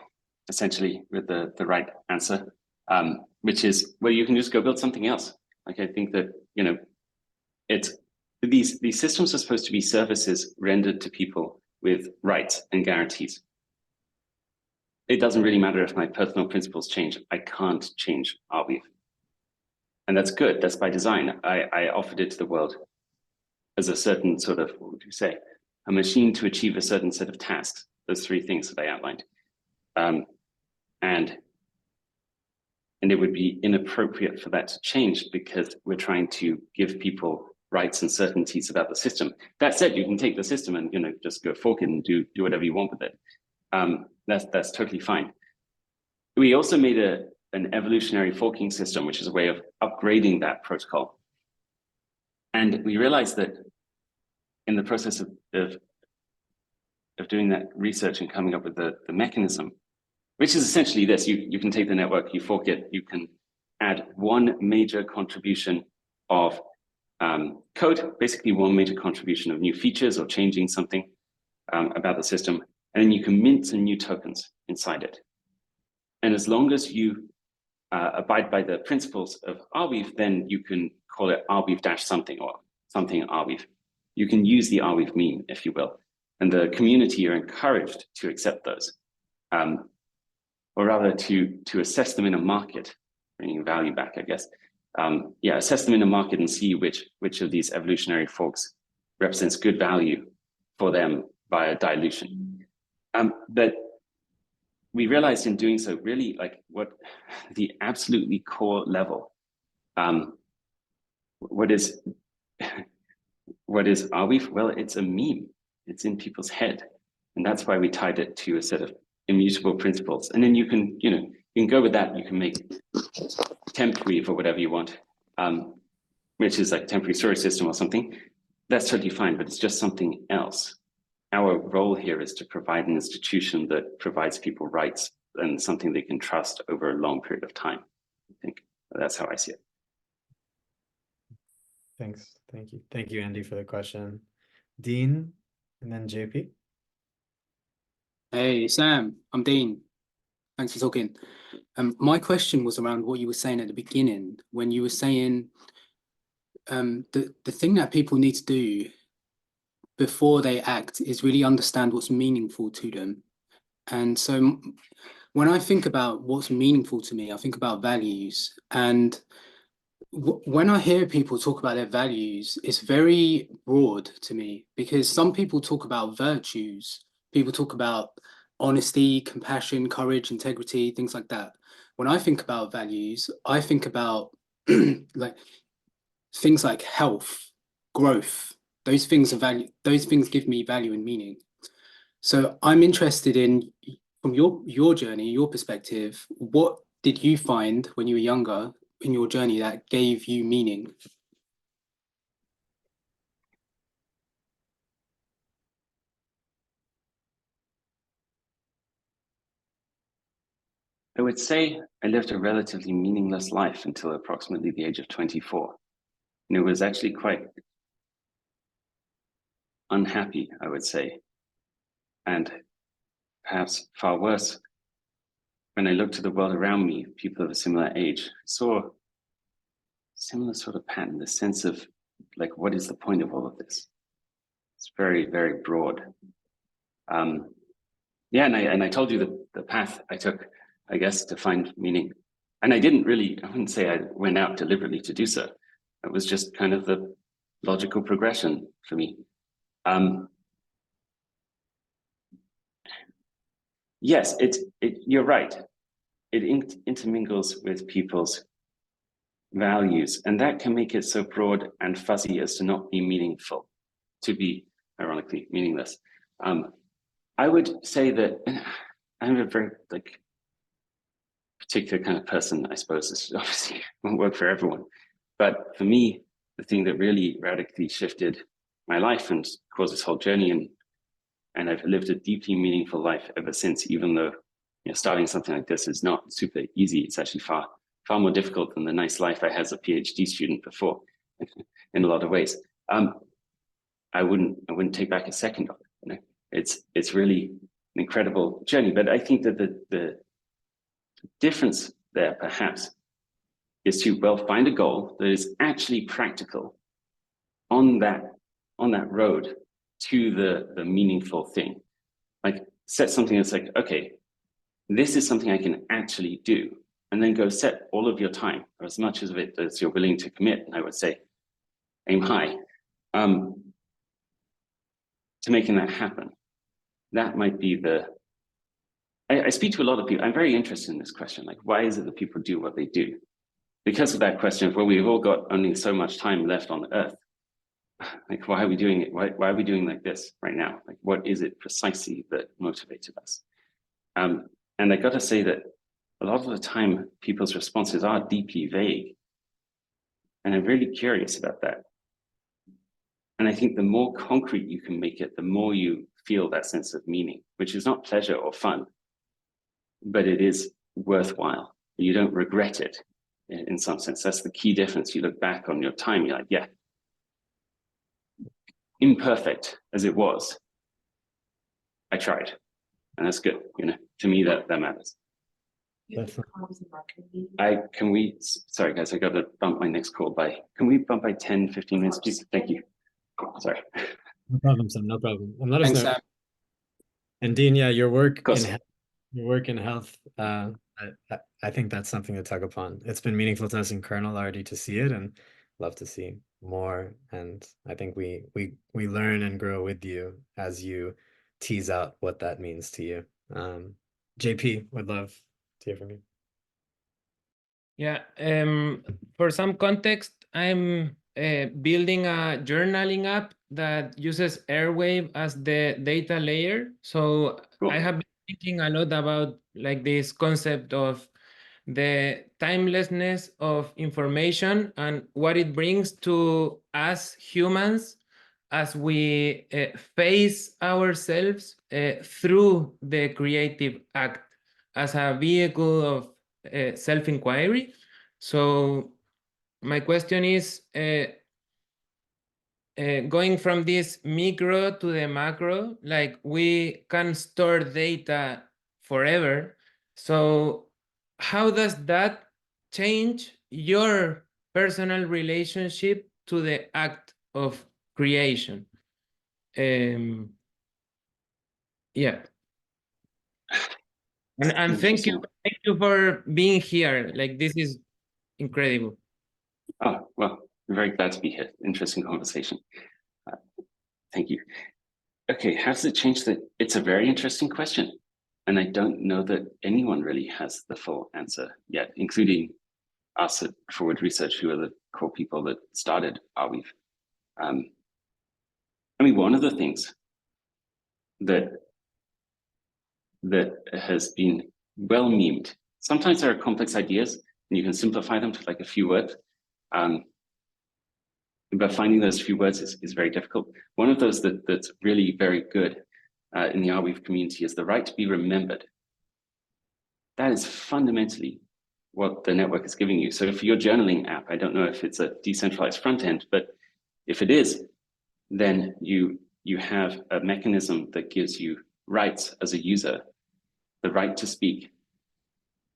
essentially with the right answer, which is, well, you can just go build something else. Like, I think that, you know, it's these systems are supposed to be services rendered to people with rights and guarantees. It doesn't really matter if my personal principles change. I can't change Arweave. And that's good. That's by design. I offered it to the world as a certain sort of, what would you say, a machine to achieve a certain set of tasks. Those three things that I outlined. And it would be inappropriate for that to change because we're trying to give people rights and certainties about the system. That said, you can take the system and, you know, just go fork it and do whatever you want with it. That's totally fine. We also made an evolutionary forking system, which is a way of upgrading that protocol. And we realized that in the process of doing that research and coming up with the mechanism, which is essentially this, you can take the network, you fork it, you can add one major contribution of code, basically one major contribution of new features or changing something about the system, and then you can mint some new tokens inside it. And as long as you abide by the principles of Arweave, then you can call it Arweave-something or something Arweave. You can use the Arweave meme, if you will. And the community are encouraged to accept those, or rather to assess them in a market, bringing value back, I guess. Yeah, assess them in a market and see which of these evolutionary forks represents good value for them via dilution. But we realized in doing so, really, like, what the absolutely core level, what is Arweave? Well, it's a meme. It's in people's head, and that's why we tied it to a set of immutable principles. And then you can, you can go with that. You can make Tempweave or whatever you want, which is like temporary storage system or something. That's totally fine, but it's just something else. Our role here is to provide an institution that provides people rights and something they can trust over a long period of time. I think that's how I see it. Thanks. Thank you, Andy, for the question. Dean, and then JP. Hey, Sam, I'm Dean. Thanks for talking. My question was around what you were saying at the beginning, when you were saying the thing that people need to do before they act is really understand what's meaningful to them. And so when I think about what's meaningful to me, I think about values. And when I hear people talk about their values, it's very broad to me, because some people talk about virtues, people talk about honesty, compassion, courage, integrity, things like that. When I think about values, I think about like things like health, growth. Those things are value. Those things give me value and meaning. So I'm interested in, from your journey, your perspective, what did you find when you were younger in your journey that gave you meaning? I would say I lived a relatively meaningless life until approximately the age of 24. And it was actually quite unhappy, I would say. And perhaps far worse, when I looked at the world around me, people of a similar age, saw a similar sort of pattern, the sense of, like, what is the point of all of this? It's very, very broad. Yeah, and I told you the path I took, I guess, to find meaning. And I wouldn't say I went out deliberately to do so. It was just kind of the logical progression for me. Yes, you're right. It intermingles with people's values, and that can make it so broad and fuzzy as to not be meaningful, to be ironically meaningless. I would say that I'm a very particular kind of person, I suppose. This obviously won't work for everyone, but for me, the thing that really radically shifted my life and caused this whole journey, and I've lived a deeply meaningful life ever since, even though starting something like this is not super easy. It's actually far more difficult than the nice life I had as a PhD student before, in a lot of ways. I wouldn't take back a second of it. It's really an incredible journey. But I think that the difference there perhaps is to find a goal that is actually practical on that road to the meaningful thing. Like set something that's like, okay, this is something I can actually do, and then go set all of your time, or as much of it as you're willing to commit. And I would say, aim high, to making that happen. That might be I speak to a lot of people. I'm very interested in this question. Like, why is it that people do what they do? Because of that question of, well, we've all got only so much time left on Earth. Like, why are we doing it? Why are we doing like this right now? Like, what is it precisely that motivated us? And I got to say that a lot of the time, people's responses are deeply vague. And I'm really curious about that. And I think the more concrete you can make it, the more you feel that sense of meaning, which is not pleasure or fun, but it is worthwhile. You don't regret it in some sense. That's the key difference. You look back on your time, you're like, yeah, imperfect as it was, I tried. And that's good. To me, that matters. Sorry guys, I got to bump my next call can we bump by 10, 15 minutes, please? Thank you. Sorry. No problem, Sam, no problem. And let us Thanks, know. Sam. And Dean, yeah, your work in health, I think that's something to tug upon. It's been meaningful to us in Kernel already to see it, and love to see more. And I think we learn and grow with you as you tease out what that means to you. JP, would love to hear from you. Yeah, for some context, I'm building a journaling app that uses Airwave as the data layer. So Cool. I have been thinking a lot about this concept of the timelessness of information and what it brings to us humans as we face ourselves through the creative act as a vehicle of self-inquiry. So my question is, going from this micro to the macro, like we can store data forever. So how does that change your personal relationship to the act of creation? Yeah. And thank you for being here. Like, this is incredible. Oh, well, I'm very glad to be here. Interesting conversation. Thank you. Okay, how does it change that? It's a very interesting question. And I don't know that anyone really has the full answer yet, including us at Forward Research, who are the core people that started Arweave. One of the things that has been well memed, sometimes there are complex ideas and you can simplify them to like a few words. But finding those few words is very difficult. One of those that's really very good in the Arweave community is the right to be remembered. That is fundamentally what the network is giving you. So for your journaling app, I don't know if it's a decentralized front end, but if it is, then you have a mechanism that gives you rights as a user, the right to speak,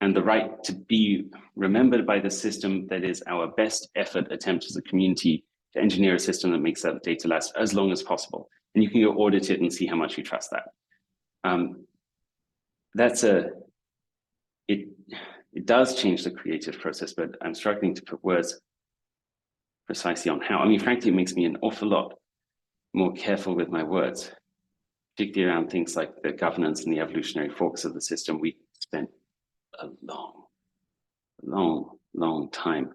and the right to be remembered by the system that is our best effort attempt as a community engineer a system that makes that data last as long as possible. And you can go audit it and see how much you trust that. It does change the creative process, but I'm struggling to put words precisely on how. I mean, frankly, it makes me an awful lot more careful with my words, particularly around things like the governance and the evolutionary forks of the system. We spent a long time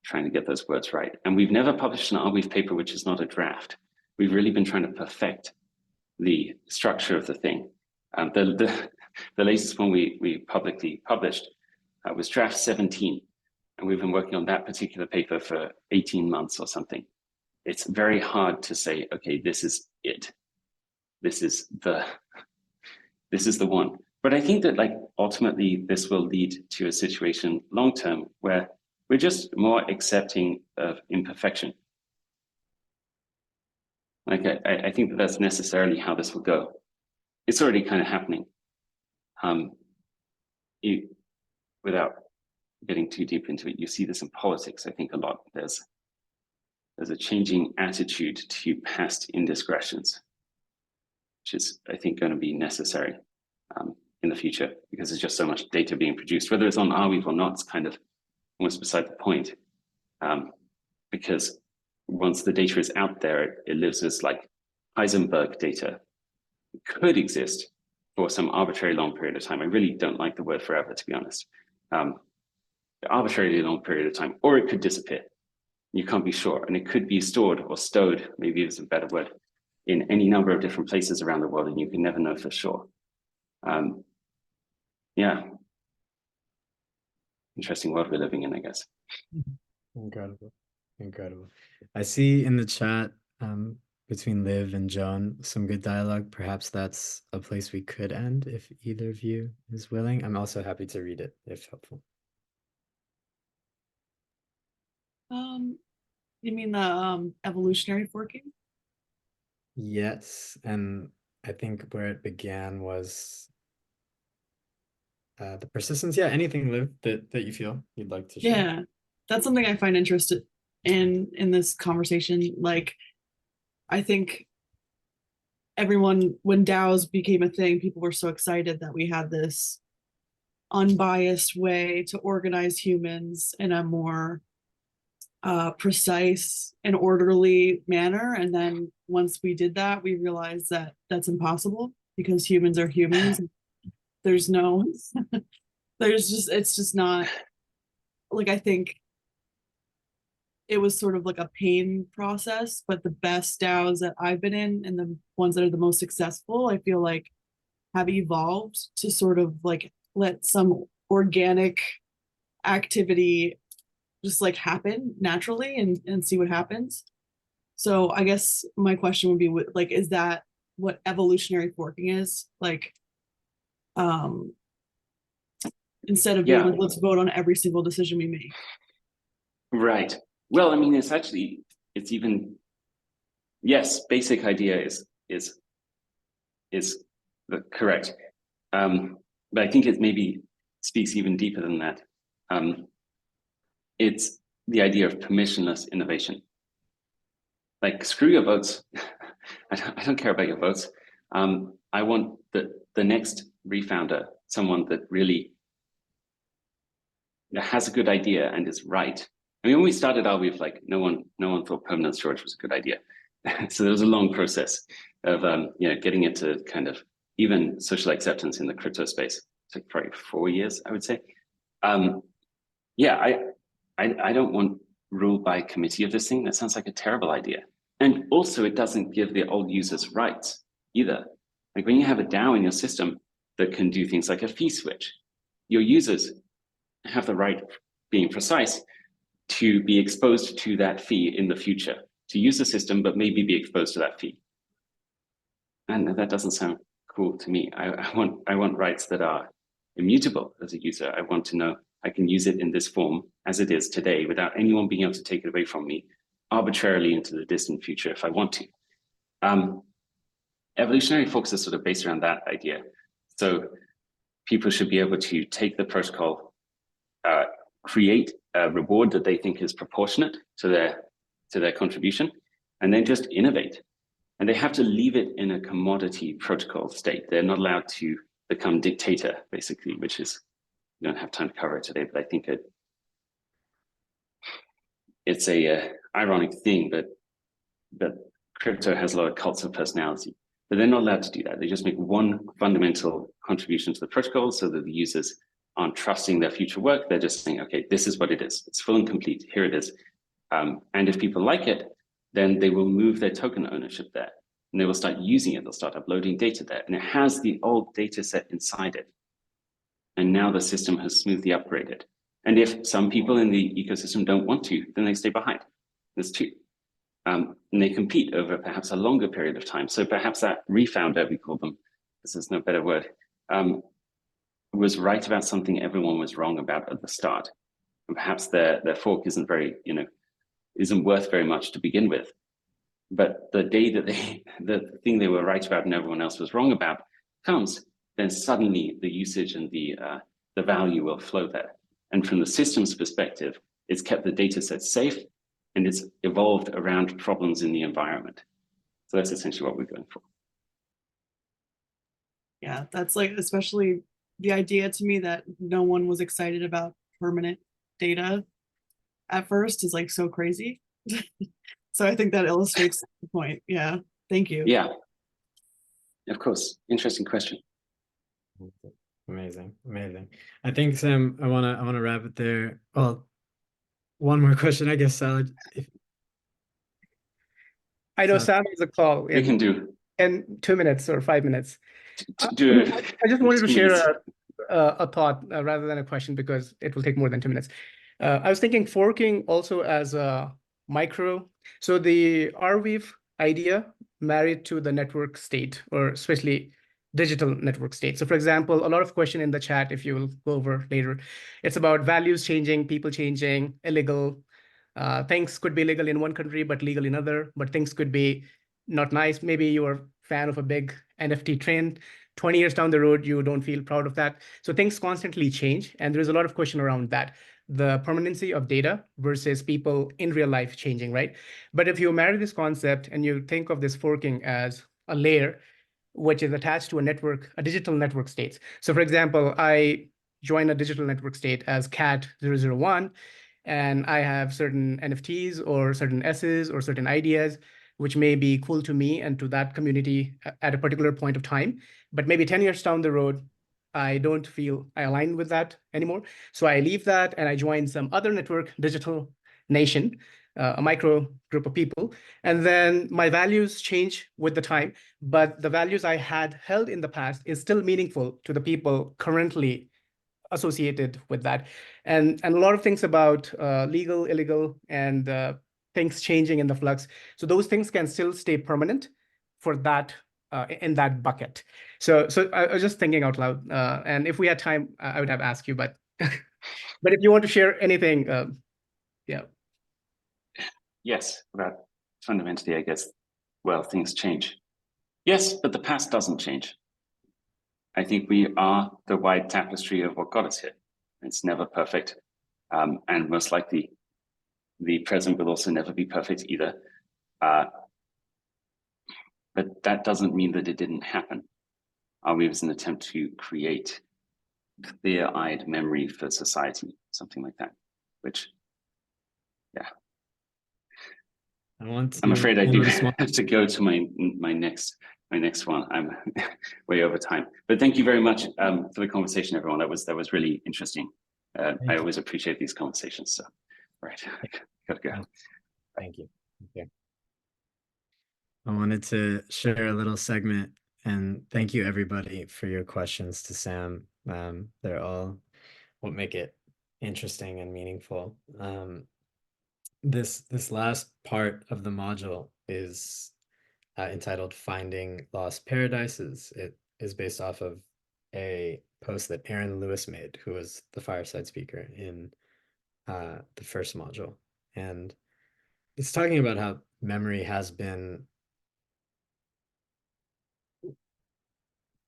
trying to get those words right. And we've never published an Arweave paper, which is not a draft. We've really been trying to perfect the structure of the thing. The latest one we publicly published was draft 17. And we've been working on that particular paper for 18 months or something. It's very hard to say, okay, this is it. This is the one. But I think that, like, ultimately this will lead to a situation long-term where we're just more accepting of imperfection. Like, I think that that's necessarily how this will go. It's already kind of happening. Without getting too deep into it, you see this in politics, I think, a lot. There's a changing attitude to past indiscretions, which is, I think, going to be necessary in the future, because there's just so much data being produced. Whether it's on Arweave or not, it's kind of almost beside the point, because once the data is out there, it lives as like Heisenberg data. It could exist for some arbitrary long period of time. I really don't like the word forever, to be honest. Arbitrarily long period of time, or it could disappear. You can't be sure, and it could be stored or stowed, maybe is a better word, in any number of different places around the world, and you can never know for sure. Yeah. Interesting world we're living in, I guess. Incredible. I see in the chat between Liv and Joan some good dialogue. Perhaps that's a place we could end if either of you is willing. I'm also happy to read it if helpful. You mean the evolutionary forking? Yes, and I think where it began was the persistence. Yeah, anything, Liv, that you feel you'd like to share. Yeah, that's something I find interested in this conversation. Like, I think everyone, when DAOs became a thing, people were so excited that we had this unbiased way to organize humans in a more precise and orderly manner. And then once we did that, we realized that that's impossible, because humans are humans. There's no, it's just not, like, I think it was sort of like a pain process, but the best DAOs that I've been in, and the ones that are the most successful, I feel like have evolved to sort of like let some organic activity just like happen naturally and see what happens. So I guess my question would be, like, is that what evolutionary forking is? Like, instead of being like, let's vote on every single decision we make. Right. Well, I mean, it's even, yes, basic idea is correct. But I think it maybe speaks even deeper than that. It's the idea of permissionless innovation. Like, screw your votes. I don't care about your votes. I want the next refounder, someone that really has a good idea and is right. I mean, when we started Arweave, like, no one thought permanent storage was a good idea. So there was a long process of getting it to kind of even social acceptance in the crypto space. It took probably 4 years, I would say. Yeah, I don't want rule by committee of this thing. That sounds like a terrible idea. And also, it doesn't give the old users rights either. Like, when you have a DAO in your system that can do things like a fee switch, your users have the right, being precise, to be exposed to that fee in the future, to use the system, but maybe be exposed to that fee. And that doesn't sound cool to me. I want rights that are immutable as a user. I want to know I can use it in this form as it is today without anyone being able to take it away from me arbitrarily into the distant future if I want to. Evolutionary forks are sort of based around that idea. So people should be able to take the protocol, create a reward that they think is proportionate to their to their contribution, and then just innovate. And they have to leave it in a commodity protocol state. They're not allowed to become dictator, basically, which is, we don't have time to cover it today, but I think it's a ironic thing, but crypto has a lot of cults of personality. But they're not allowed to do that. They just make one fundamental contribution to the protocol so that the users aren't trusting their future work. They're just saying, okay, this is what it is. It's full and complete. Here it is. And if people like it, then they will move their token ownership there. And they will start using it. They'll start uploading data there. And it has the old data set inside it. And now the system has smoothly upgraded. And if some people in the ecosystem don't want to, then they stay behind. There's two. And they compete over perhaps a longer period of time. So perhaps that refounder, we call them, this is no better word, was right about something everyone was wrong about at the start. And perhaps their fork isn't very, isn't worth very much to begin with. But the day that the thing they were right about and everyone else was wrong about comes, then suddenly the usage and the value will flow there. And from the system's perspective, it's kept the data set safe and it's evolved around problems in the environment. So that's essentially what we're going for. Yeah, that's like, especially the idea to me that no one was excited about permanent data at first is like so crazy. So I think that illustrates the point. Yeah, thank you. Yeah, of course. Interesting question. Amazing, amazing. I think, Sam, I wanna wrap it there. Well, one more question, I guess, Salad. I know So- Sam has a call We can do. in 2 minutes or 5 minutes. Do I just wanted to 2 share minutes. a thought rather than a question because it will take more than 2 minutes. I was thinking forking also as a micro. So the Arweave idea married to the network state, or especially digital network state. So for example, a lot of question in the chat, if you will go over later, it's about values changing, people changing, illegal. Things could be legal in one country, but legal in other, but things could be not nice. Maybe you're a fan of a big NFT trend. 20 years down the road, you don't feel proud of that. So things constantly change. And there's a lot of question around that. The permanency of data versus people in real life changing, right? But if you marry this concept and you think of this forking as a layer, which is attached to a network, a digital network state. So for example, I join a digital network state as cat001, and I have certain NFTs or certain S's or certain ideas, which may be cool to me and to that community at a particular point of time. But maybe 10 years down the road, I don't feel I align with that anymore. So I leave that and I join some other network, digital nation, a micro group of people. And then my values change with the time, but the values I had held in the past is still meaningful to the people currently associated with that. And a lot of things about legal, illegal, and things changing in the flux. So those things can still stay permanent for that in that bucket. So I was just thinking out loud. And if we had time, I would have asked you, but but if you want to share anything, yeah. Yes, but fundamentally, I guess, well, things change. Yes, but the past doesn't change. I think we are the wide tapestry of what got us here. It's never perfect. And most likely the present will also never be perfect either. But that doesn't mean that it didn't happen. It was an attempt to create clear-eyed memory for society, something like that, which, yeah. I'm afraid I do have to go to my next one. I'm way over time, but thank you very much for the conversation, everyone. That was really interesting. I always appreciate these conversations. So, right, gotta go. Thank you. Okay. I wanted to share a little segment and thank you everybody for your questions to Sam. They're all what make it interesting and meaningful. This last part of the module is entitled Finding Lost Paradises. It is based off of a post that Aaron Lewis made, who was the Fireside speaker in the first module. And it's talking about how memory has been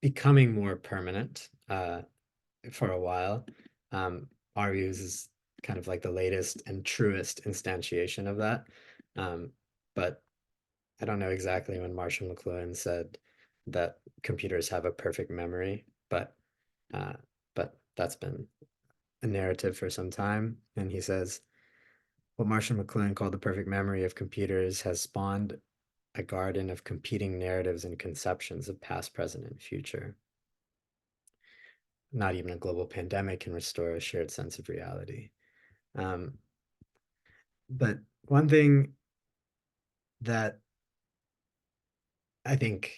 becoming more permanent for a while. Our views is kind of like the latest and truest instantiation of that. But I don't know exactly when Marshall McLuhan said that computers have a perfect memory, but that's been a narrative for some time. And he says, what Marshall McLuhan called the perfect memory of computers has spawned a garden of competing narratives and conceptions of past, present, and future. Not even a global pandemic can restore a shared sense of reality. But one thing that I think,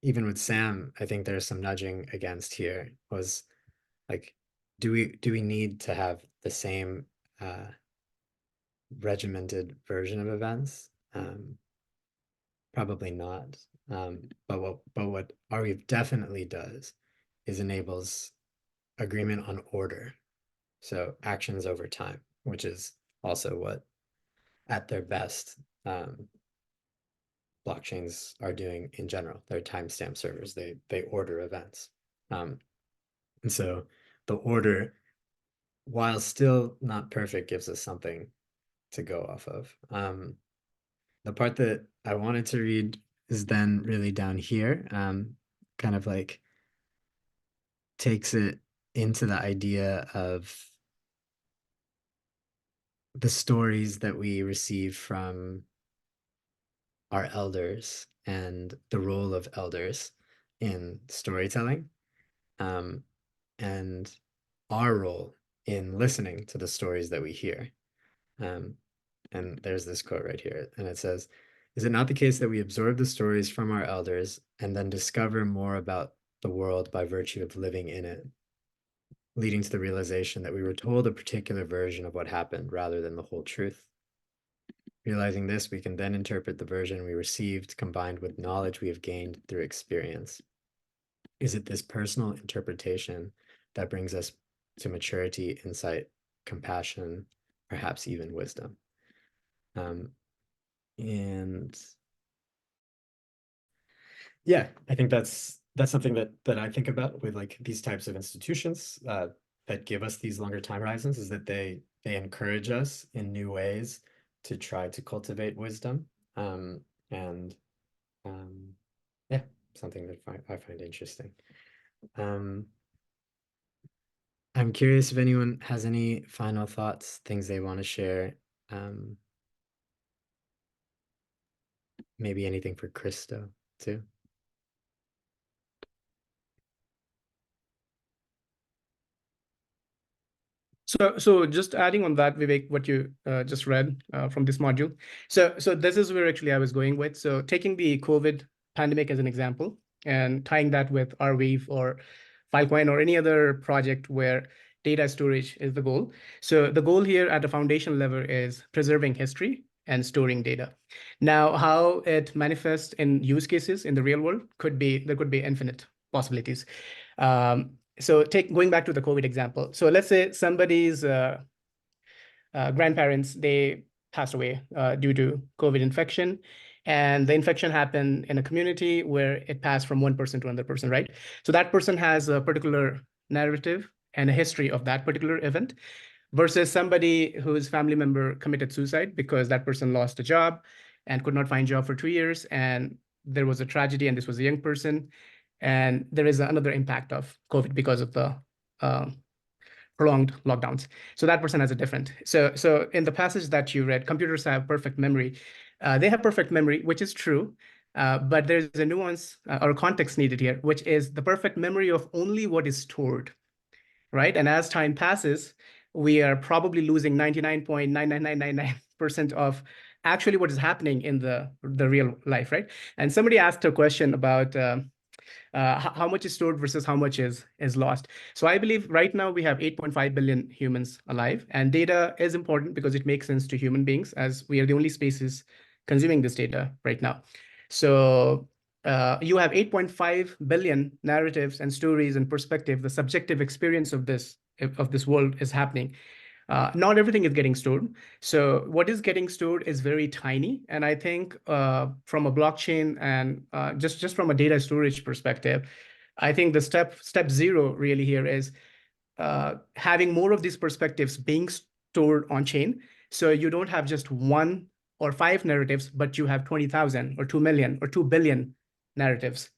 even with Sam, I think there's some nudging against here was like, do we need to have the same regimented version of events? Probably not. But what Arweave definitely does is enables agreement on order. So actions over time, which is also what, at their best, blockchains are doing in general. They're timestamp servers. They order events. And so the order, while still not perfect, gives us something to go off of. The part that I wanted to read is then really down here, kind of like takes it into the idea of the stories that we receive from our elders and the role of elders in storytelling, and our role in listening to the stories that we hear. And there's this quote right here, and it says, "Is it not the case that we absorb the stories from our elders and then discover more about the world by virtue of living in it, leading to the realization that we were told a particular version of what happened rather than the whole truth? Realizing this, we can then interpret the version we received combined with knowledge we have gained through experience. Is it this personal interpretation that brings us to maturity, insight, compassion, perhaps even wisdom?" And yeah, I think that's something that I think about with like these types of institutions that give us these longer time horizons, is that they encourage us in new ways to try to cultivate wisdom, and yeah, something that I find interesting. I'm curious if anyone has any final thoughts, things they want to share. Maybe anything for Christo too. So just adding on that, Vivek, what you just read from this module. So this is where actually I was going with. So taking the COVID pandemic as an example and tying that with Arweave or Filecoin or any other project where data storage is the goal. So the goal here at the foundation level is preserving history and storing data. Now, how it manifests in use cases in the real world there could be infinite possibilities. So going back to the COVID example. So let's say somebody's grandparents, they passed away due to COVID infection. And the infection happened in a community where it passed from one person to another person, right? So that person has a particular narrative and a history of that particular event versus somebody whose family member committed suicide because that person lost a job and could not find a job for 2 years. And there was a tragedy, and this was a young person. And there is another impact of COVID because of the prolonged lockdowns. So that person has a different. So in the passage that you read, computers have perfect memory. They have perfect memory, which is true. But there's a nuance or context needed here, which is the perfect memory of only what is stored, right? And as time passes, we are probably losing 99.99999% of actually what is happening in the real life, right? And somebody asked a question about how much is stored versus how much is lost. So I believe right now we have 8.5 billion humans alive, and data is important because it makes sense to human beings as we are the only species consuming this data right now. So you have 8.5 billion narratives and stories and perspective. The subjective experience of this world is happening. Not everything is getting stored. So what is getting stored is very tiny. And I think from a blockchain and just from a data storage perspective, I think the step zero really here is having more of these perspectives being stored on chain. So you don't have just one or 5 narratives, but you have 20,000 or 2 million or 2 billion narratives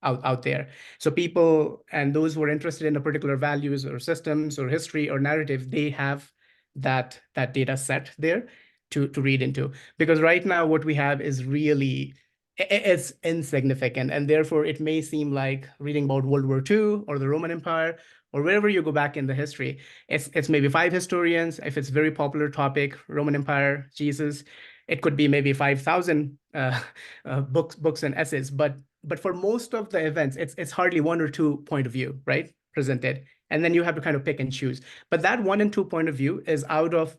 out there. So people and those who are interested in a particular values or systems or history or narrative, they have that data set there to read into. Because right now what we have is really, it's insignificant. And therefore it may seem like reading about World War II or the Roman Empire or wherever you go back in the history, it's maybe 5 historians. If it's very popular topic, Roman Empire, Jesus, it could be maybe 5,000 books and essays. But for most of the events, it's hardly 1 or 2 point of view, right, presented. And then you have to kind of pick and choose. But that 1 and 2 point of view is out of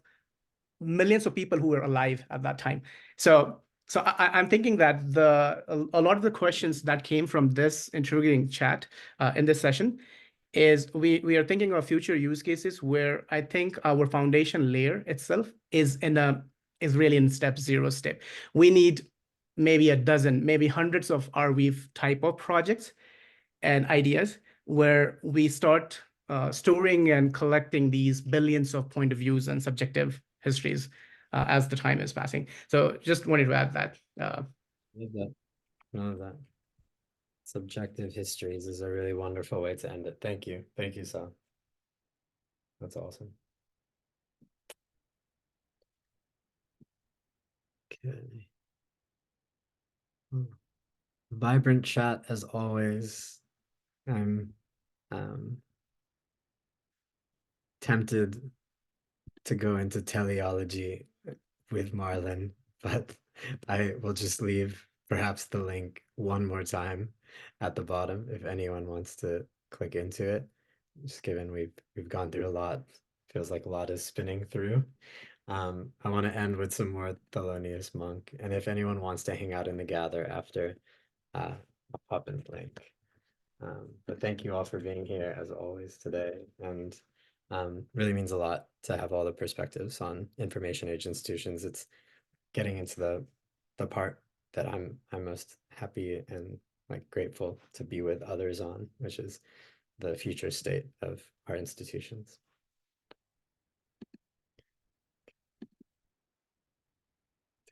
millions of people who were alive at that time. So I'm thinking that a lot of the questions that came from this intriguing chat in this session is we are thinking of future use cases where I think our foundation layer itself is really in step 0 step. We need maybe a dozen, maybe hundreds of Arweave type of projects and ideas where we start storing and collecting these billions of point of views and subjective histories as the time is passing. So just wanted to add that. Love that. Love that. Subjective histories is a really wonderful way to end it. Thank you. Thank you, Sal. That's awesome. Okay. Vibrant chat as always. I'm tempted to go into teleology with Marlon, but I will just leave perhaps the link one more time at the bottom if anyone wants to click into it. Just given we've gone through a lot, feels like a lot is spinning through. I want to end with some more Thelonious Monk, and if anyone wants to hang out in the gather after, I'll pop in the link. But thank you all for being here as always today, and really means a lot to have all the perspectives on information age institutions. It's getting into the part that I'm most happy and like grateful to be with others on, which is the future state of our institutions.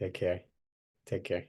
Take care. Take care.